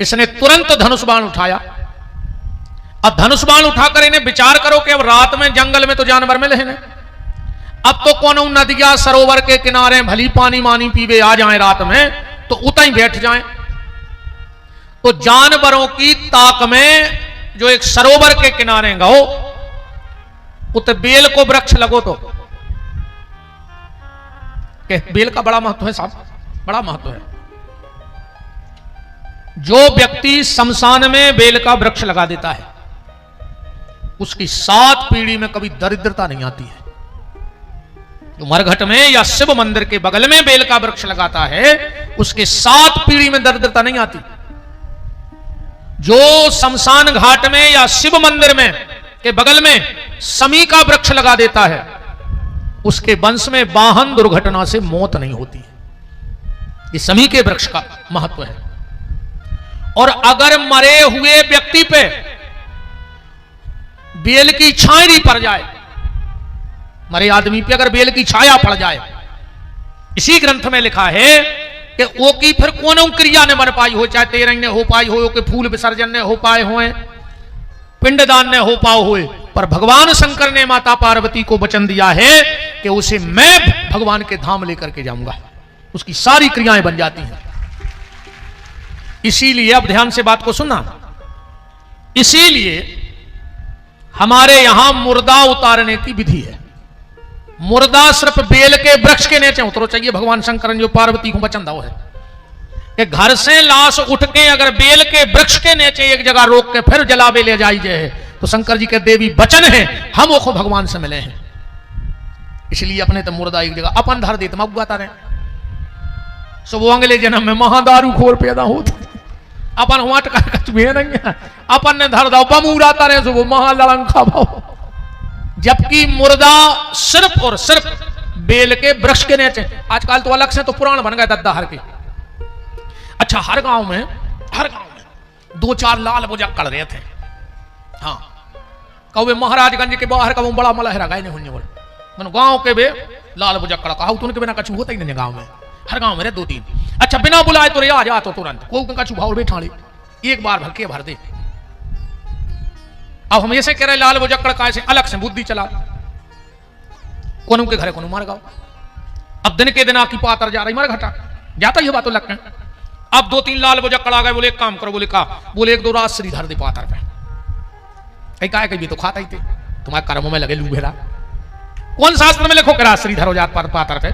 इसने तुरंत धनुष बाण उठाया। अब धनुष बाण उठाकर इन्हें विचार करो कि अब रात में जंगल में तो जानवर मिले हैं, अब तो कौन नदिया सरोवर के किनारे भली पानी मानी पीवे आ जाए रात में तो उतई बैठ जाएं। तो जानवरों की ताक में जो एक सरोवर के किनारे गो उत बेल को वृक्ष लगो तो के बेल का बड़ा महत्व है साहब, बड़ा महत्व है। जो व्यक्ति शमशान में बेल का वृक्ष लगा देता है उसकी 7 पीढ़ी में कभी दरिद्रता नहीं आती है। जो मरघट में या शिव मंदिर के बगल में बेल का वृक्ष लगाता है उसके 7 पीढ़ी में दरिद्रता नहीं आती। जो शमशान घाट में या शिव मंदिर में के बगल में समी का वृक्ष लगा देता है उसके वंश में वाहन दुर्घटना से मौत नहीं होती। ये समी के वृक्ष का महत्व है। और अगर मरे हुए व्यक्ति पे बेल की छाया पड़ जाए, मरे आदमी पे अगर बेल की छाया पड़ जाए, इसी ग्रंथ में लिखा है कि वो की फिर कौन क्रिया ने बन पाई हो, चाहे तेरंग ने हो पाई हो, कि फूल विसर्जन ने हो पाए हो, पिंडदान ने हो पाओ हुए, पर भगवान शंकर ने माता पार्वती को वचन दिया है कि उसे मैं भगवान के धाम लेकर के जाऊंगा। उसकी सारी क्रियाएं बन जाती हैं। इसीलिए अब ध्यान से बात को सुनना, इसीलिए हमारे यहां मुर्दा उतारने की विधि है। मुर्दा सिर्फ बेल के वृक्ष के नीचे उतरो चाहिए। भगवान शंकर ने जो पार्वती को वचन दिया है कि घर से लाश उठ के अगर बेल के वृक्ष के नीचे एक जगह रोक के फिर जलावे ले जाई जाए तो शंकर जी के देवी वचन है, हम वो भगवान से मिले हैं। इसलिए अपने तो मुर्दा एक जगह अपन धर देते मगुआता रहे। सो वो अगले जन्म में महादारू खोर पैदा होते, अपन हुआ टका नहीं है, अपन ने धर दो बमूराता रहे, सो वो महालड़ंखा भाव। जबकि मुर्दा सिर्फ और सिर्फ बेल के वृक्ष के नीचे, आजकल तो अलग से तो पुराण बन गए दद्दाहर के। अच्छा, हर गांव में 2-4 लाल बुजक्कड़ रहे थे। हाँ, कौवे महाराजगंज के बाहर का वो बड़ा मलहरा गए नहीं होने बोले मन गांव के बे लाल बुजक्कड़ कहा उनके बिना कछु होता ही नहीं गांव में। हर गांव में रे 2-3। अच्छा, बिना बुलाए तो रे आ जा तो तुरंत को कछु भाव बैठा ले, एक बार भर के भर दे। अब हम ऐसे कह रहे लाल बुजक्कड़ का ऐसे अलग से बुद्धि चला, कोनों के घरे कोनों मार गाओ। अब दिन के दिन की पातर जा रही मर घटा जाता ही बात लग। अब 2-3 लाल बुजक्कड़ आ गए, बोले एक काम करो, बोले का, बोले 1-2 रात श्री धर दे पातर पे। कहीं भी तो खाता ही थे, तुम्हारे कर्मों में लगे लू भेड़ा। कौन शास्त्र में लिखो करा श्री धरो जात पर पातर पे।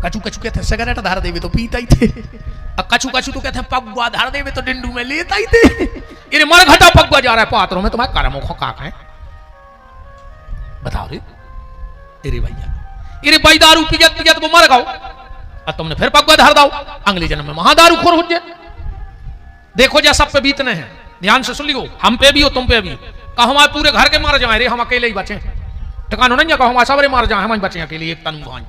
कछु कछु कहते सिगरेट धर देवे तो पीता ही थे, अब कछु कछु तो कहते पगुआ धर देवे तो डिंडू में लेता ही थे। ये मर घटा पगुआ जा रहा है पात्रों में, तुम्हारे कर्मों को काक है बताओ रे। अरे भैया, अरे भाई दारू पियत वो मर गाओ, और तुमने फिर पगुआ धर दाओ, अगले जन्म में महादारू खोर हो जाए। देखो जा सब पे बीतने हैं, ध्यान से सुन लियो, हम पे भी हो तुम पे भी। कहा हमारे पूरे घर के मार जाए रे, हम अकेले ही बचे। ठिकानो नहीं कहो हमारे सबरे मार जाए, हम बचे अकेले एक तनु भाई।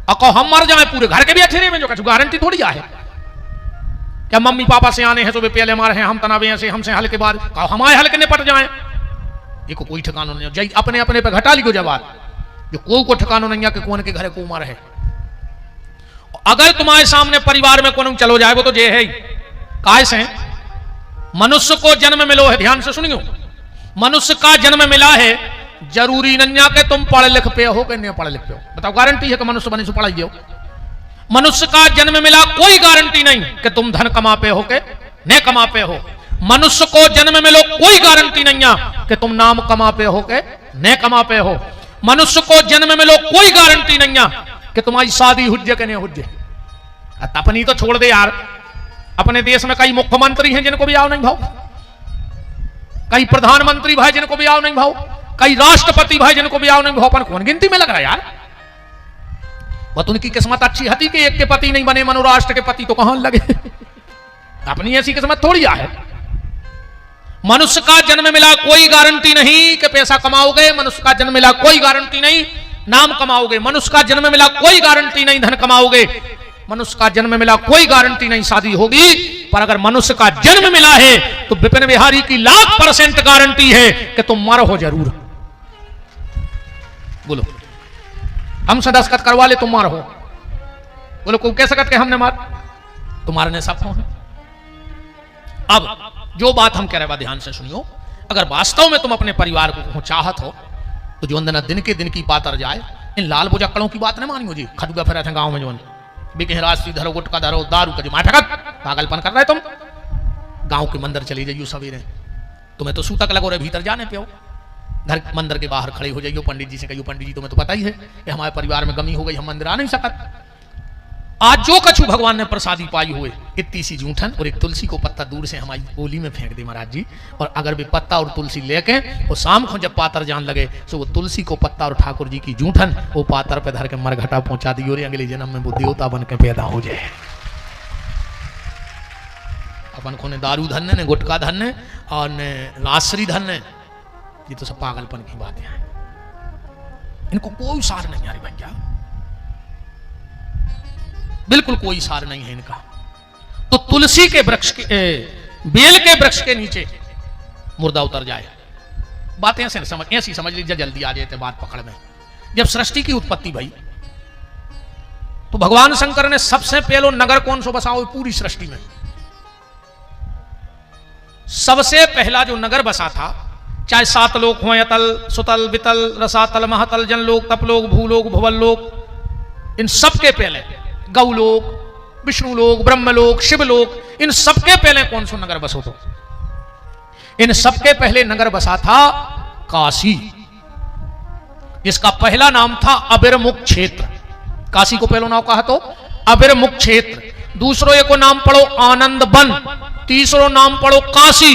और कहो हम मर जाए पूरे घर के भी अठेरे में, जो कछु गारंटी थोड़ी है। क्या मम्मी पापा से आने हैं तो वे पहले मारे हैं, हम तनावे हैं से हमसे हल के बाद कहो हमारे हल के निपट जाए। ये को कोई ठिकानो नहीं है, अपने अपने पे घटा ली को जवाब, जो को ठिकानो नहीं है कि कौन के घरे को मार है। अगर तुम्हारे सामने परिवार में कौन चलो जाए वो तो जे है काय से मनुष्य को जन्म मिलो है। ध्यान से सुनियो, मनुष्य का जन्म मिला है, जरूरी नहीं कि तुम पढ़ लिख पे हो कि नहीं पढ़ लिख पे हो। बताओ, गारंटी है कि मनुष्य बने से पढ़ाई हो? मनुष्य का जन्म मिला, कोई गारंटी नहीं कि तुम धन कमा पे हो के नहीं कमा पे हो। मनुष्य को जन्म मिलो, कोई गारंटी नहीं है कि तुम नाम कमा पे हो के नहीं कमा पे हो। मनुष्य को जन्म मिलो, कोई गारंटी नहीं है कि तुम्हारी शादी हुज्जे के नहीं हुज्जे। अपनी तो छोड़ दे यार, अपने देश में कई मुख्यमंत्री हैं जिनको भी आओ नहीं भाव, कई प्रधानमंत्री भाई जिनको भी आओ नहीं भाव, कई राष्ट्रपति भाई जिनको भी आओ नहीं भाव। अपन कौन गिनती में लग रहा है यार? वह तो उनकी किस्मत अच्छी हती कि एक के पति नहीं बने, मनु राष्ट्र के पति तो कहां लगे। अपनी ऐसी किस्मत थोड़ी है। मनुष्य का जन्म मिला, कोई गारंटी नहीं कि पैसा कमाओगे। मनुष्य का जन्म मिला, कोई गारंटी नहीं नाम कमाओगे। मनुष्य का जन्म मिला, कोई गारंटी नहीं धन कमाओगे। मनुष्य का जन्म मिला, कोई गारंटी नहीं शादी होगी। पर अगर मनुष्य का जन्म मिला है तो विपिन बिहारी की 1,00,000% गारंटी है कि तुम मरो जरूर। बोलो, हमसे दस्तखत करवा ले तुम मार हो। बोलो, कोई कैसे करके हमने मार, तुम्हारे सब है। अब जो बात हम कह रहे हैं ध्यान से सुनियो, अगर वास्तव में तुम अपने परिवार को चाहत हो तो जो अंदर दिन के दिन की बात अर जाए, इन लाल बुजक्कड़ों की बात नहीं मानियो जी। खदुआ फिर थे गांव में जो बिके राष्ट्रीय धरो, गुटका धरो, दारू का जो माठगत पागलपन कर रहे तुम। गांव के मंदिर चली जाइयो सवेरे, तुम्हें तो सूतक लगो रहे भीतर जाने पे हो। घर मंदिर के बाहर खड़े हो जाइयो, पंडित जी से कहियो पंडित जी तुम्हें तो पता ही है कि हमारे परिवार में गमी हो गई, हम मंदिर आ नहीं सकत। आज जो कछु भगवान ने प्रसादी पाई हुए, इतनी सी जूठन और एक तुलसी को पत्ता दूर से हमारी गोली में फेंक दे महाराज जी। और अगर भी पत्ता और तुलसी लेके वो शाम को जब पातर जान लगे तो वो तुलसी को पत्ता और ठाकुर जी की जूठन वो पातर पे धर के मरघटा पहुंचा दी। और अगले जन्म में वो देवता बन के पैदा हो जाए। अपन को ने दारू धन्य ने गुटखा धन्य और ने राश्री धन्य, ये तो सब पागलपन की बातें हैं। इनको कोई सार नहीं आ रही भैया, बिल्कुल कोई सार नहीं है इनका। तो तुलसी के वृक्ष के बेल के वृक्ष के नीचे मुर्दा उतर जाए। बातें ऐसी समझ लीजिए, जल्दी आ जाते बात पकड़ में। जब सृष्टि की उत्पत्ति भई तो भगवान शंकर ने सबसे पहले नगर कौन सो बसाओ पूरी सृष्टि में? सबसे पहला जो नगर बसा था, चाहे 7 लोक हो, अतल सुतल वितल रसातल महातल जनलोक तपलोक भूलोक भुवल्लोक, इन सबके पहले गौलोक, विष्णुलोक, ब्रह्मलोक, शिवलोक, इन सबके पहले कौन सा नगर बसो? तो इन सबके पहले नगर बसा था काशी, जिसका पहला नाम था अबिरमुख क्षेत्र। काशी को पहला नाम कहा तो अबिरमुख क्षेत्र। दूसरो एक नाम पढ़ो आनंद वन, तीसरो नाम पढ़ो काशी,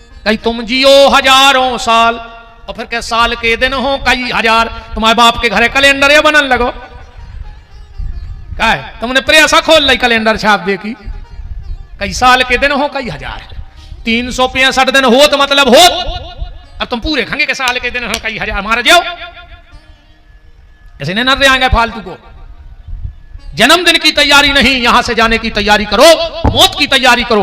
कहीं तुम जियो हजारों साल, और फिर क्या साल के दिन हो कई हजार। तुम्हारे बाप के घरे कैलेंडर ये बनन लगो क्या है, तुमने प्रेसा खोल ली कैलेंडर छाप दे की, कई साल के दिन हो कई हजार, 365 दिन हो तो मतलब हो। अब तुम पूरे खंगे के साल के दिन हो कई हजार, मार जाओ ऐसे नहीं नर आएंगे फालतू को। जन्मदिन की तैयारी नहीं, यहां से जाने की तैयारी करो, मौत की तैयारी करो।